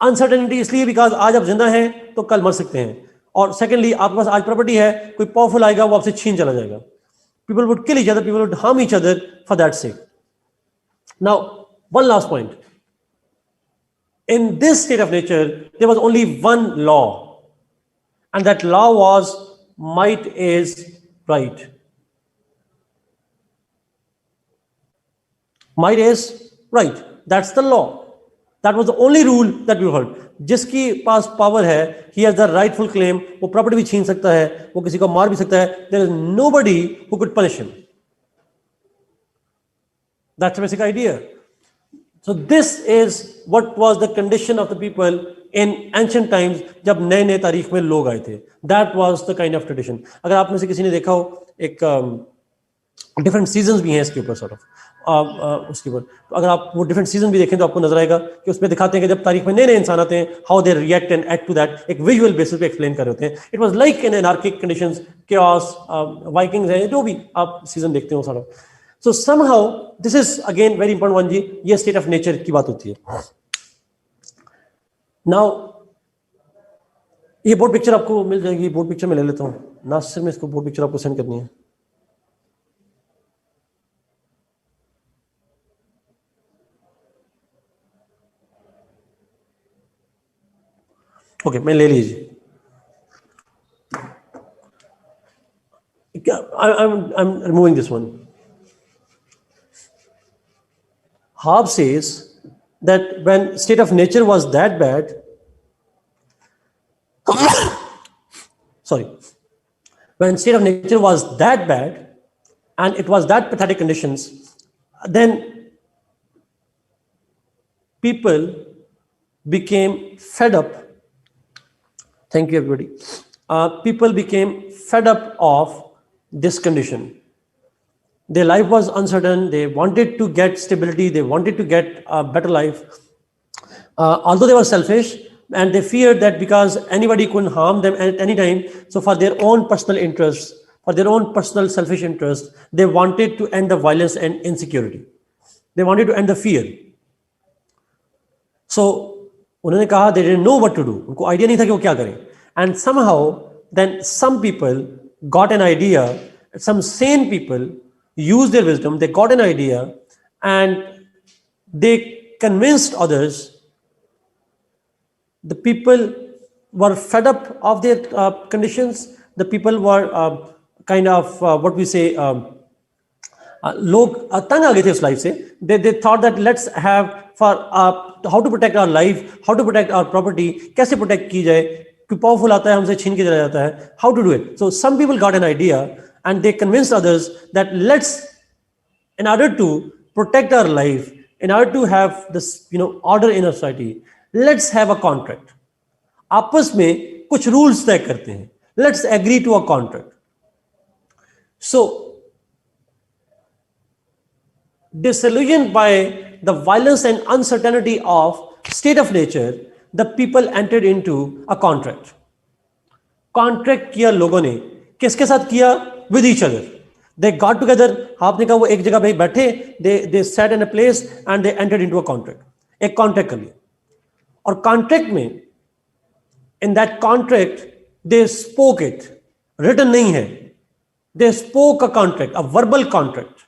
uncertainty इसलिए because आज आप जिंदा हैं तो कल मर सकते हैं, और सेकेंडली आपके पास आज प्रॉपर्टी है, कोई पावरफुल आएगा वो आपसे छीन चला जाएगा. People would kill each other, people would harm each other for that sake. Now one last point. In this state of nature, there was only one law, and that law was might is right. Might is right. That's the law. That was the only rule that we heard. जिसकी पास power है, he has the rightful claim. वो property भी छीन सकता है, वो किसी को मार भी सकता है. There is nobody who could punish him. That's the basic idea. So this is what was the condition of the people in ancient times, जब नए नए तारीख में लोग आए थे. That was the kind of tradition. अगर आप में से किसी ने देखा हो, एक डिफरेंट सीजन्स भी हैं इसके ऊपर सॉर्ट ऑफ उसके ऊपर, तो अगर आप वो डिफरेंट सीजन भी देखें तो आपको नजर आएगा कि उसमें दिखाते हैं कि जब तारीख में नए नए इंसान आते हैं, how they react and act to that, एक विजुअल बेसिस पे एक्सप्लेन कर रहे होते हैं. It was like in anarchic conditions, chaos, Vikings है, जो भी आप सीजन देखते हो sort of. So somehow this is again very important one जी, ये state of nature की बात होती है. Now ये बोर्ड पिक्चर आपको मिल जाएगी, बोर्ड पिक्चर में ले लेता हूँ. नासिर में इसको बोर्ड पिक्चर आपको सेंड करनी है. ओके, मैं ले लीजिए. I'm removing this one. Hobbes says that when state of nature was that bad, sorry, when state of nature was that bad and it was that pathetic conditions, then people became fed up. Thank you, everybody. People became fed up of this condition. Their life was uncertain. They wanted to get stability. They wanted to get a better life. Although they were selfish, and they feared that because anybody couldn't harm them at any time, so for their own personal interests, for their own personal selfish interests, they wanted to end the violence and insecurity. They wanted to end the fear. So उन्होंने कहा they didn't know what to do. उनको idea नहीं था कि वो क्या करें. And somehow then some people got an idea. Some sane people used their wisdom. They got an idea and they convinced others. The people were fed up of their conditions. The people were kind of what we say, लोग तंग आ गए थे उस life से. They thought that let's have for how to protect our life, how to protect our property, कैसे protect की जाए, कोई powerful आता है हमसे छीन के चला जाता है, how to do it. So some people got an idea and they convinced others that let's, in order to protect our life, in order to have this order in a society, let's have a contract. आपस में कुछ rules तय करते हैं. Let's agree to a contract. So disillusioned by the violence and uncertainty of state of nature, the people entered into a contract. Contract किया लोगों ने, किसके साथ किया? With each other. They got together. आपने कहा वो एक जगह पे बैठे, they sat in a place and they entered into a contract. एक contract कर लिया. और contract में, in that contract, they spoke it. Written नहीं है. They spoke a contract, a verbal contract.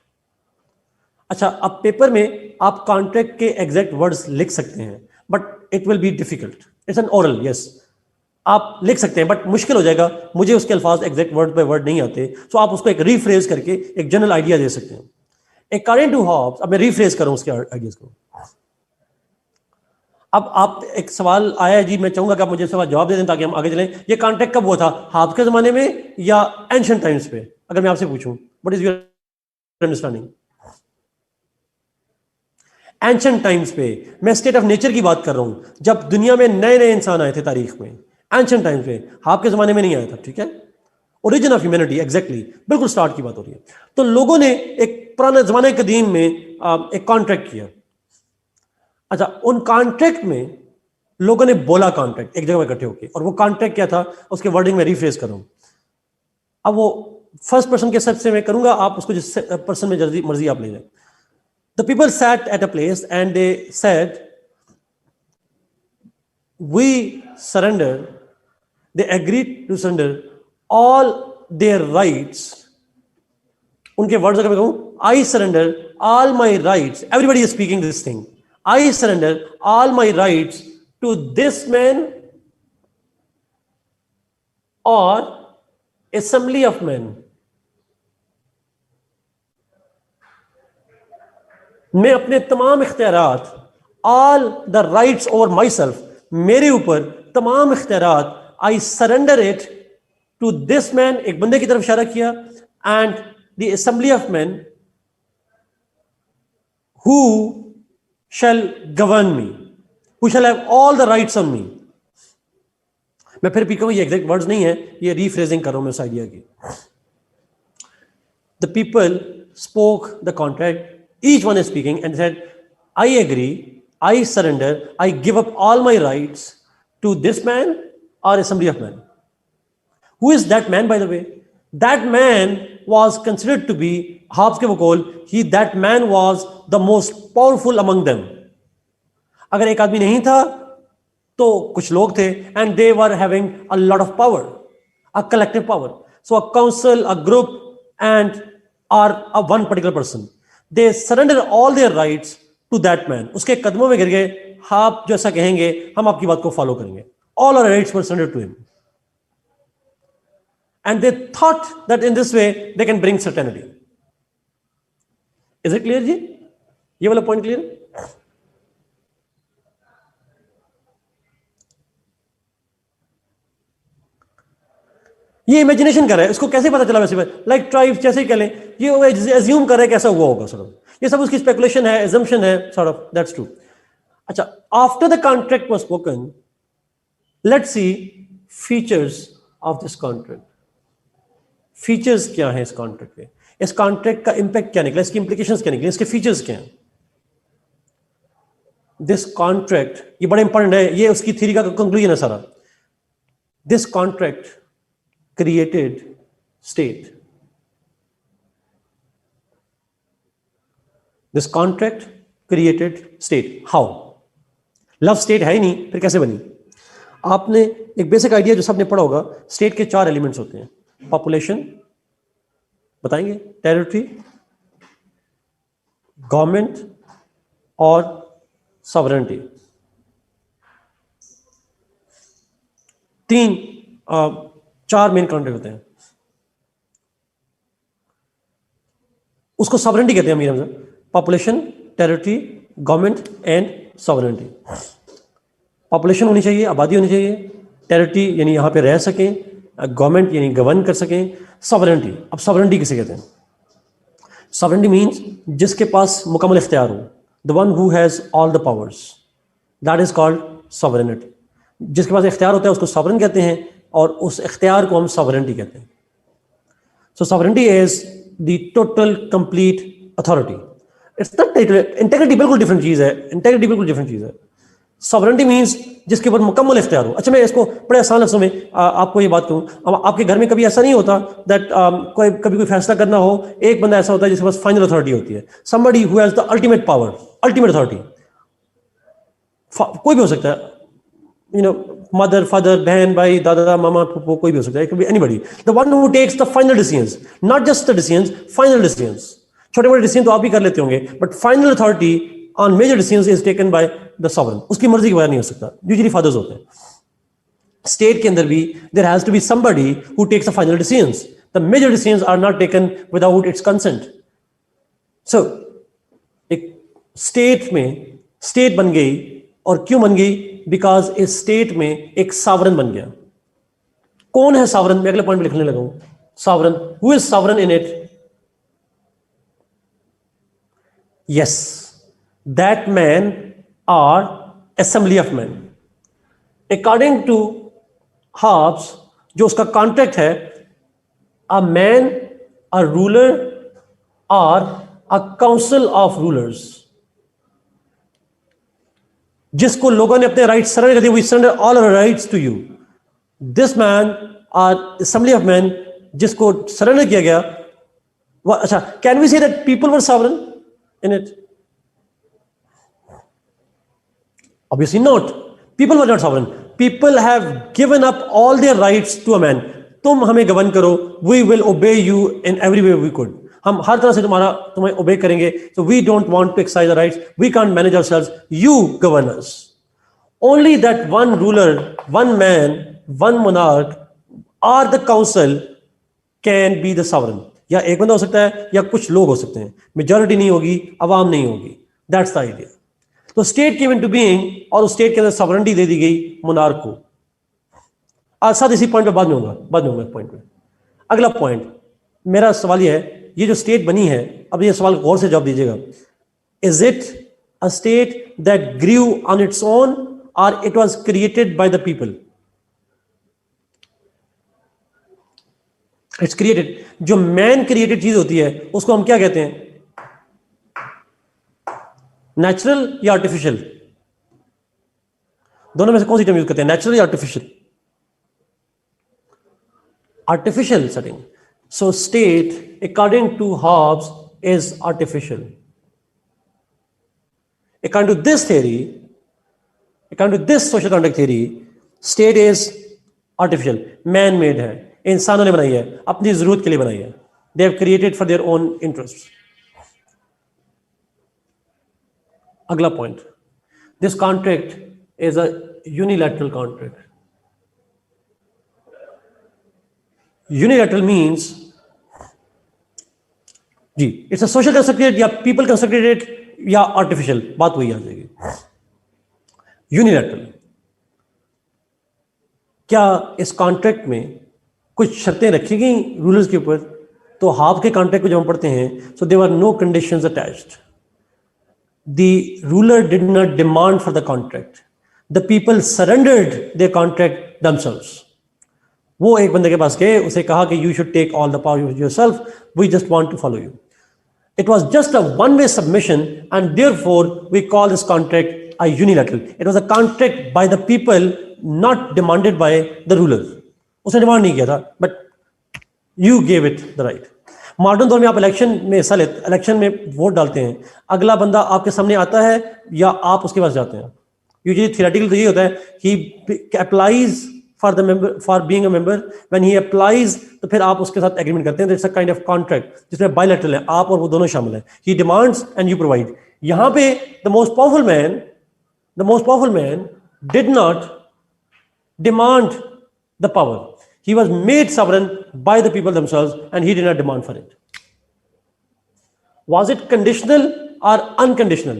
अच्छा, अब पेपर में आप कॉन्ट्रैक्ट के एग्जैक्ट वर्ड्स लिख सकते हैं, but it will be difficult. It's an oral, yes, आप लिख सकते हैं बट मुश्किल हो जाएगा. मुझे उसके अल्फाज एग्जैक्ट वर्ड बाय वर्ड नहीं आते, सो आप उसको एक रीफ्रेज करके एक जनरल आइडिया दे सकते हैं. अकॉर्डिंग टू हॉब्स, अब मैं रीफ्रेज करूं उसके आइडियाज को. अब आप एक सवाल आया है जी, मैं चाहूंगा कि आप मुझे सवाल जवाब दे दें ताकि हम आगे चलें. ये कॉन्ट्रैक्ट कब हुआ था, हॉब्स के जमाने में या एंशिएंट टाइम्स पे? अगर मैं आपसे पूछूं, what is your understanding? Ancient times पे, मैं स्टेट ऑफ नेचर की बात कर रहा हूं, जब दुनिया में नए नए इंसान आए थे तारीख में, एंशिएंट टाइम्स पे, आपके जमाने में नहीं आया था, ठीक है, ओरिजिन ऑफ ह्यूमैनिटी, एग्जैक्टली, बिल्कुल स्टार्ट की बात हो रही है। तो लोगों ने एक पुराने जमाने कदीम में एक कॉन्ट्रैक्ट किया। अच्छा, उन कॉन्ट्रैक्ट में लोगों ने बोला कॉन्ट्रैक्ट एक जगह में इकट्ठे होकर, और वो कॉन्ट्रैक्ट क्या था, उसके वर्डिंग में रिफ्रेश करूं। अब वो फर्स्ट पर्सन के सबसे मैं करूंगा, आप उसको जिस पर्सन में जल्दी मर्जी आप ले जाए। The people sat at a place and they said we surrender, they agreed to surrender all their rights. उनके वर्ड्स अगर मैं कहूं, I surrender all my rights, everybody is speaking this thing, I surrender all my rights to this man और assembly of men। मैं अपने तमाम इख्तियारात, all the rights over myself, मेरे ऊपर तमाम इख्तियारात, I surrender it to this man, एक बंदे की तरफ इशारा किया, and the assembly of men who shall govern me, who shall have all the rights on me। मैं फिर भी कहूं, ये एग्जैक्ट वर्ड्स नहीं है, ये रीफ्रेजिंग कर रहा हूं मैं उस आइडिया की। The people spoke the contract, each one is speaking and said, I agree, I surrender, I give up all my rights to this man or assembly of man. Who is that man, by the way? That man was considered to be, Hobbes के वकोल, he that man was the most powerful among them। अगर एक आदमी नहीं था तो कुछ लोग थे, and they were having a lot of power, a collective power। So a council, a group, and or a one particular person, they surrender all their rights to that man। उसके कदमों में गिर गए, आप जैसा कहेंगे हम आपकी बात को फॉलो करेंगे। All our rights were surrendered to him, and they thought that in this way they can bring certainty। Is it clear जी? ये वाला पॉइंट क्लियर? ये इमेजिनेशन कर रहा है, इसको कैसे पता चला? वैसे लाइक ट्राइब्स जैसे ही कह लें, ये एज्यूम कर रहे हैं कैसा हुआ होगा, सर ये सब उसकी स्पेकुलेशन है, एजम्पशन है, सॉर्ट ऑफ, दैट्स ट्रू। अच्छा, after the contract was spoken, let's see features of this contract. Features क्या है इस कॉन्ट्रैक्ट के? इस कॉन्ट्रैक्ट का इंपैक्ट क्या निकला, इसकी इंप्लीकेशंस क्या निकली, इसके फीचर्स क्या हैं? दिस कॉन्ट्रैक्ट, ये बड़ा इंपॉर्टेंट है, ये उसकी थ्योरी का कंक्लूजन है सारा। This contract created state। This contract created state। How? Love state है ही नहीं, फिर कैसे बनी? आपने एक बेसिक आइडिया जो सबने पढ़ा होगा, स्टेट के 4 एलिमेंट्स होते हैं। पॉपुलेशन बताएंगे, टेरिटरी, गवर्नमेंट और सॉवरेनिटी। 4 मेन कॉन्ट्रैक्ट होते हैं। उसको सॉवरेनिटी कहते हैं Amir Hamza. Population, territory, government and sovereignty. Population होनी चाहिए, आबादी होनी चाहिए, टेरिटरी यानी यहां पे रह सकें, गवर्नमेंट यानी गवर्न कर सकें, सॉवरेनिटी। अब सॉवरेनिटी किसे कहते हैं? सॉवरेनिटी मीन्स जिसके पास मुकम्मल इख्तियार हो, the one who has all the powers, that is called sovereignty. जिसके पास इख्तियार होता है उसको सॉवरेन कहते हैं, और उस इख्तियार को हम सॉवरेनिटी कहते हैं। So sovereignty is the total complete authority. It's not integrity, बिल्कुल डिफरेंट चीज है, इंटेग्रिटी बिल्कुल डिफरेंट चीज है। सॉवरेनिटी मींस जिसके ऊपर मुकम्मल इख्तियार हो। अच्छा, मैं इसको बड़े आसान लफ्ज़ों में आपको ये बात कहूँ, आपके घर में कभी ऐसा नहीं होता दैट कभी कोई फैसला करना हो, एक बंदा ऐसा होता है जिसके पास फाइनल अथॉरिटी होती है, somebody who has the ultimate power, ultimate authority. कोई भी हो सकता है, you know, mother, father, बहन, भाई, दादा, मामा, फूफो, कोई भी हो सकता है, it could be anybody, the one who takes the final decisions, not just the decisions, final decisions। छोटे बड़े डिसीजन तो आप भी कर लेते होंगे, but final authority on major decisions is taken by the sovereign. उसकी मर्जी के बगैर नहीं हो सकता, यूजुअली फादर्स होते हैं। स्टेट के अंदर भी there has to be somebody who takes the final decisions, the major decisions are not taken without its consent. So एक स्टेट में स्टेट बन गई, और क्यों बन गई? बिकॉज इस स्टेट में एक सॉवरेन बन गया। कौन है सॉवरेन? मैं अगले पॉइंट में लिखने लगा हूं। Sovereign, who is sovereign in it? Yes, that man or assembly of men. According to Hobbes, जो उसका कॉन्ट्रैक्ट है, a man, a ruler or a council of rulers, जिसको लोगों ने अपने राइट्स सरेंडर कर दिए, we surrender all our rights to you. This man or assembly of men जिसको सरेंडर किया गया, अच्छा, can we say that people were sovereign in it? Obviously not. People were not sovereign. People have given up all their rights to a man. तुम हमें govern करो, we will obey you in every way we could. हम हर तरह से तुम्हें obey करेंगे. So we don't want to exercise our rights. We can't manage ourselves. You govern us. Only that one ruler, one man, one monarch or the council can be the sovereign. या एक बंदा हो सकता है या कुछ लोग हो सकते हैं, मेजॉरिटी नहीं होगी, अवाम नहीं होगी. That's the idea. तो स्टेट केम इनटू बीइंग और उस स्टेट के अंदर सॉवरेनिटी दे दी गई मोनार्क को. आज साथ इसी पॉइंट पे बाद में होगा पॉइंट पे. अगला पॉइंट मेरा सवाल ये है, ये जो स्टेट बनी है, अब ये सवाल गौर से जवाब दीजिएगा. Is it a state that grew on its own or it was created by the people? It's created. जो मैन क्रिएटेड चीज होती है उसको हम क्या कहते हैं? नेचुरल या आर्टिफिशियल? दोनों में से कौन सी टर्म यूज करते हैं, नेचुरल या artificial? Artificial setting. So state according to Hobbes is artificial. According to this theory, according to this social contract theory, state is artificial, man made है, इंसानों ने बनाई है, अपनी जरूरत के लिए बनाई है. They have created for their own interest. अगला point, this contract is a unilateral contract. Unilateral means जी इट्स अ सोशल कंस्ट्रक्टेड या पीपल कंस्ट्रक्टेड या आर्टिफिशियल, बात वही आ जाएगी. यूनिलैटरल. क्या इस कॉन्ट्रैक्ट में कुछ शर्तें रखी गई रूलर्स के ऊपर? तो हाफ के कॉन्ट्रैक्ट को जब हम पढ़ते हैं, so there were no conditions attached. The ruler did not demand for the contract. The people surrendered their contract themselves. वो एक बंदे के पास गए, उसे कहा कि you should take all the power yourself. We just want to follow you. It was just a one-way submission, and therefore we call this contract a unilateral. It was a contract by the people, not demanded by the ruler. उसने demand नहीं किया था, but you gave it the right. Modern दौर में आप election में हिस्सा लेते, इलेक्शन में वोट डालते हैं, अगला बंदा आपके सामने आता है या आप उसके पास जाते हैं. यूजुअली थियोरेटिकल तो ये होता है, he applies for the member, for being a member. When he applies तो फिर आप उसके साथ एग्रीमेंट करते हैं. It's a kind of contract जिसमें बायलैटरल है, आप और वो दोनों शामिल हैं. He demands and you provide. यहां पे the most powerful man did not demand the power. He was made sovereign by the people themselves, and he did not demand for it. Was it conditional or unconditional?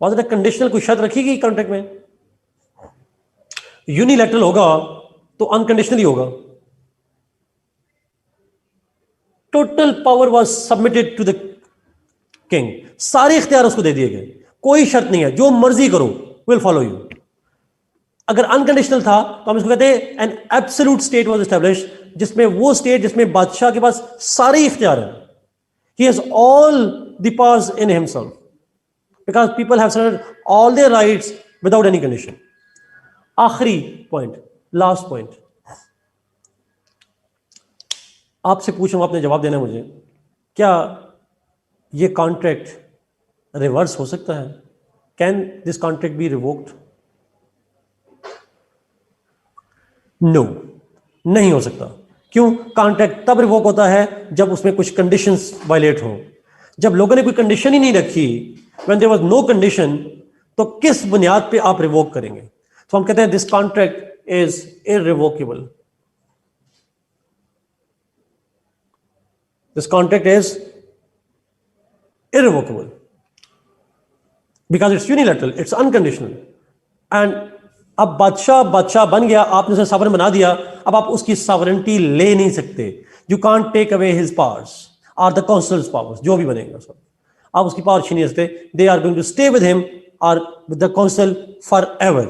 Was it a conditional? कोई शर्त रखी गई contract में? Unilateral होगा तो unconditional ही होगा. Total power was submitted to the king. सारे इख्तियार उसको दे दिए गए, कोई शर्त नहीं है, जो मर्जी करो, विल फॉलो यू. अगर अनकंडीशनल था तो हम इसको कहते हैं an absolute state was established, जिसमें वो स्टेट जिसमें बादशाह के पास सारे इख्तियार हैं. He has all the powers in himself because people have surrendered all their rights without any condition. आखिरी पॉइंट, लास्ट पॉइंट, आपसे पूछूंगा, आपने जवाब देना मुझे. क्या ये कॉन्ट्रैक्ट रिवर्स हो सकता है? Can this contract be revoked? No, नहीं हो सकता. क्यों? कॉन्ट्रैक्ट तब रिवोक होता है जब उसमें कुछ कंडीशंस वायलेट हो. जब लोगों ने कोई कंडीशन ही नहीं रखी, when there was no condition, तो किस बुनियाद पे आप रिवोक करेंगे? तो हम कहते हैं this contract is irrevocable. This contract is irrevocable because it's unilateral, it's unconditional. And अब बादशाह बन गया, आपने उसे सॉवरेन बना दिया, अब आप उसकी सॉवरेनिटी ले नहीं सकते. You can't take away his powers. Are the councils powers, जो भी बनेगा सब, आप उसकी पावर छीन नहीं सकते. They are going to stay with him or with the council forever.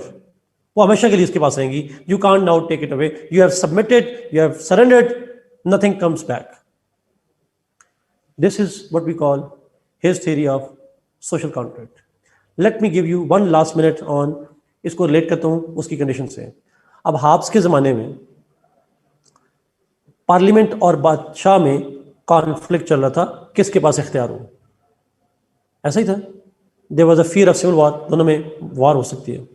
वो हमेशा के लिए इसके पास रहेंगी. You can't now take it away. You have submitted, you have surrendered, nothing comes back. This is what we call his theory of social contract. Let me give you one last minute on, इसको relate करता हूं उसकी condition से. अब halves के जमाने में parliament और बादशाह में कॉन्फ्लिक्ट चल रहा था, किसके पास इख्तियार हो. ऐसा ही था. There was a fear of civil war, दोनों में वॉर हो सकती है.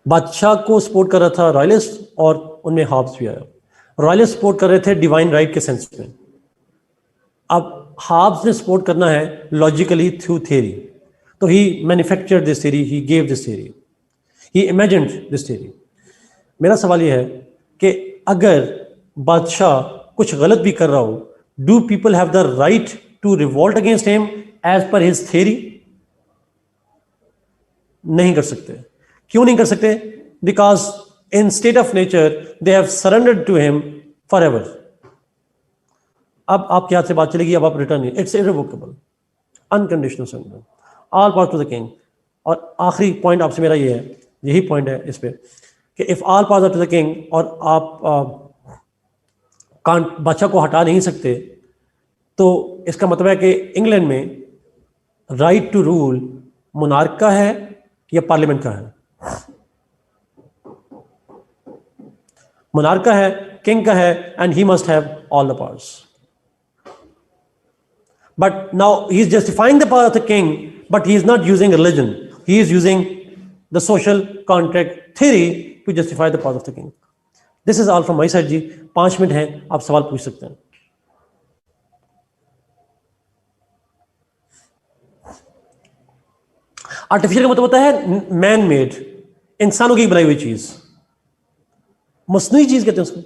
बादशाह को सपोर्ट कर रहा था रॉयलिस्ट और उनमें हाब्स भी आया. रॉयलिस्ट सपोर्ट कर रहे थे डिवाइन राइट के सेंस में. अब हाब्स ने सपोर्ट करना है लॉजिकली थ्रू थियरी. तो he manufactured this theory, he gave this theory, he imagined this theory. मेरा सवाल यह है कि अगर बादशाह कुछ गलत भी कर रहा हो, do people have the right to revolt against him as per his theory? नहीं कर सकते. क्यों नहीं कर सकते? Because in state of nature they have surrendered to him for ever. अब आपके हाथ से बात चलेगी, अब आप रिटर्न नहीं. It's irrevocable, unconditional surrender, all power to the king. और आखिरी पॉइंट आपसे मेरा ये है, यही पॉइंट है इस पे, कि if all power to the king और आप बादशाह को हटा नहीं सकते, तो इसका मतलब है कि इंग्लैंड में राइट टू रूल मोनार्क का है या पार्लियामेंट का है? मोनार्क का है, किंग का है, and he must have all the powers. But now he is justifying the power of the king, but he is not using religion. He is using the social contract theory to justify the power of the king. This is all from my side जी. 5 minute हैं, आप सवाल पूछ सकते हैं. Artificial का मतलब होता है मैन मेड, इंसानों की बनाई हुई चीज, मसनूई चीज कहते हैं उसको.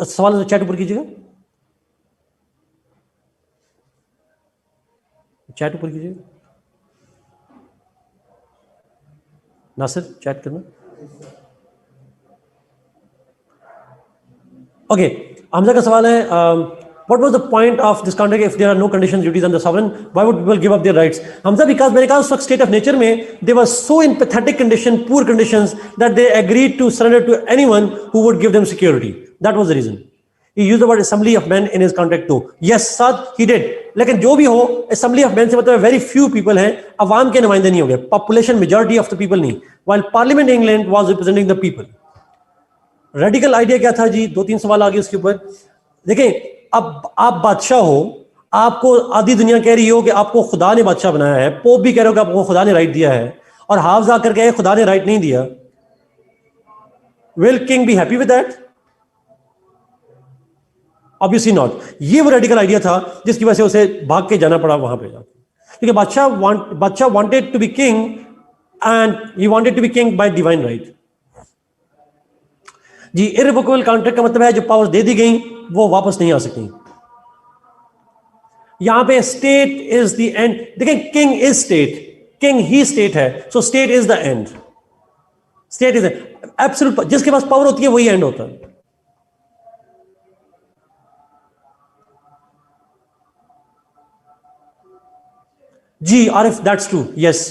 सवाल चैट ऊपर कीजिएगा, चैट ऊपर कीजिएगा. नासिर चैट करना. ओके, हमजा का सवाल है, what was the point of this contract if there are no conditions, duties on the sovereign? Why would people give up their rights? Hamza, because मैंने कहा उस वक्त state of nature में they were so in pathetic condition, poor conditions, that they agreed to surrender to anyone who would give them security. That was the reason. He used the word assembly of men in his contract too. Yes, Saad, he did. लेकिन जो भी हो, assembly of men से मतलब very few people हैं, अवाम के नुमाइंदे नहीं हो गए, population majority of the people नहीं. While Parliament England was representing the people. Radical idea क्या था जी? 2-3 सवाल आगे उसके ऊपर. देखें, अब आप बादशाह हो, आपको आधी दुनिया कह रही हो कि आपको खुदा ने बादशाह बनाया है, पोप भी कह रहे हो कि आपको खुदा ने राइट दिया है, और हाफ्ज आकर कहे खुदा ने राइट नहीं दिया. Will king be happy with that? Obviously not. ये वो रेडिकल आइडिया था जिसकी वजह से उसे भाग के जाना पड़ा वहां पे. क्योंकि बादशाह wanted to be king and he wanted to be king by divine right. जी, इररिवोकेबल कॉन्ट्रैक्ट का मतलब है जो पावर्स दे दी गई वो वापस नहीं आ सकती. यहां पे स्टेट इज द एंड. देखें, किंग इज स्टेट, किंग ही स्टेट है, so state is the end. State is absolute, जिसके पास पावर होती है वही एंड होता है. जी Arif, that's true. Yes,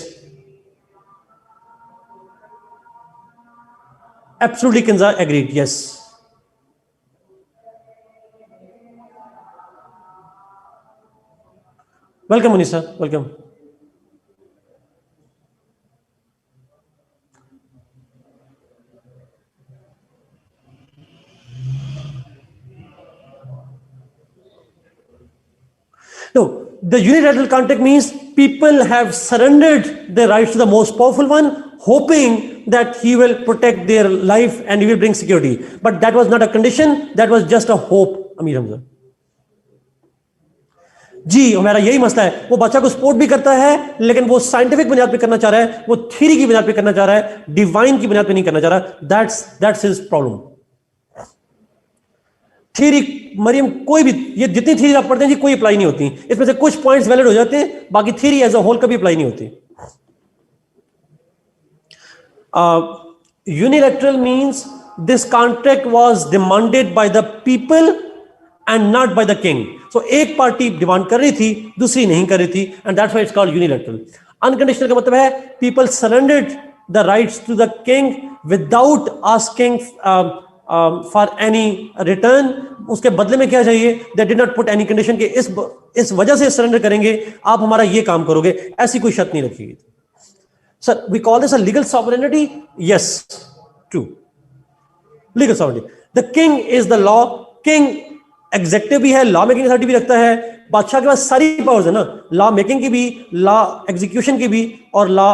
absolutely, Kinza agreed. Yes. Welcome, Munisa. Welcome. No, the unilateral contract means people have surrendered their rights to the most powerful one, hoping that he will protect their life and he will bring security. But that was not a condition, that was just a hope. Amir Hamza जी, हमारा यही मसला है. वो बच्चा को support भी करता है, लेकिन वो साइंटिफिक बुनियाद पे करना चाह रहा है, वो थ्योरी की बुनियाद पे करना चाह रहा है, डिवाइन की बुनियाद पे नहीं करना चाह रहा. That's his problem. Theory Mariam, कोई भी, ये जितनी थ्योरी आप पढ़ते हैं जी, कोई अप्लाई नहीं होती. इसमें से कुछ पॉइंट्स वैलिड हो जाते हैं, बाकी थ्योरी एज अ होल कभी अप्लाई नहीं होती. Unilateral means This contract was demanded by the people and not by the king. So एक पार्टी डिमांड कर रही थी, दूसरी नहीं कर रही थी, and that's why it's called unilateral. Unconditional का मतलब है people surrendered the rights to the king without asking for any return. उसके बदले में क्या चाहिए? They did not put any condition कि इस वजह से सरेंडर करेंगे, आप हमारा ये काम करोगे, ऐसी कोई शर्त नहीं रखी गई. Sir, we call this a legal sovereignty? Yes, true. Legal sovereignty. The king is the law. King executive भी है, लॉ मेकिंग अथॉरिटी भी रखता है. बादशाह के पास सारी पावर्स है ना, लॉ मेकिंग की भी, लॉ एग्जीक्यूशन की भी, और लॉ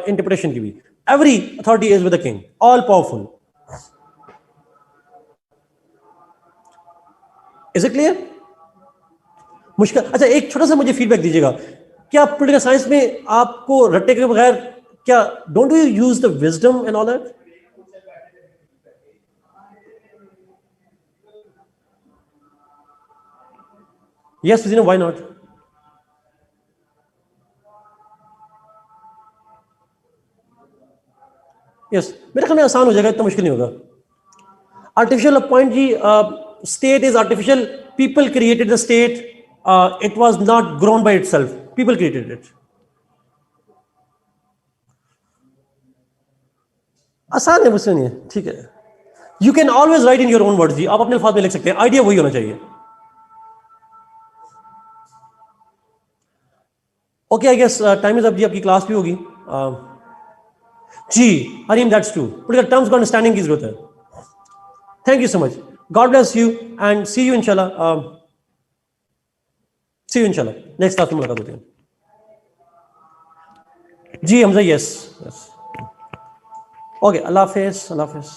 इंटरप्रिटेशन की भी. Every authority is with the king, all powerful. Is it clear? मुश्किल. अच्छा, एक छोटा सा मुझे फीडबैक दीजिएगा. क्या पॉलिटिकल साइंस में आपको रट्टे के बगैर क्या don't you use the wisdom and all that? Yes, why not? Yes, मेरे ख्याल में आसान हो जाएगा, इतना मुश्किल नहीं होगा. Artificial appoint ji, state is artificial. People created the state. It was not grown by itself. People created it. आसान है, मुश्किल नहीं है. ठीक है. You can always write in your own words जी, आप अपने अल्फाज में लिख सकते हैं. आइडिया वही होना चाहिए. Okay, I guess time is up जी. आपकी क्लास भी होगी जी. Hareem, that's true. Political terms को अंडरस्टैंडिंग की जरूरत है. Thank you so much. God bless you and see you इंशाल्लाह. सी यू इंशाल्लाह. नेक्स्ट क्लास में मुलाकात होती है जी. Hamza, yes yes. ओके, अल्लाह हाफिज. अल्लाह हाफिज.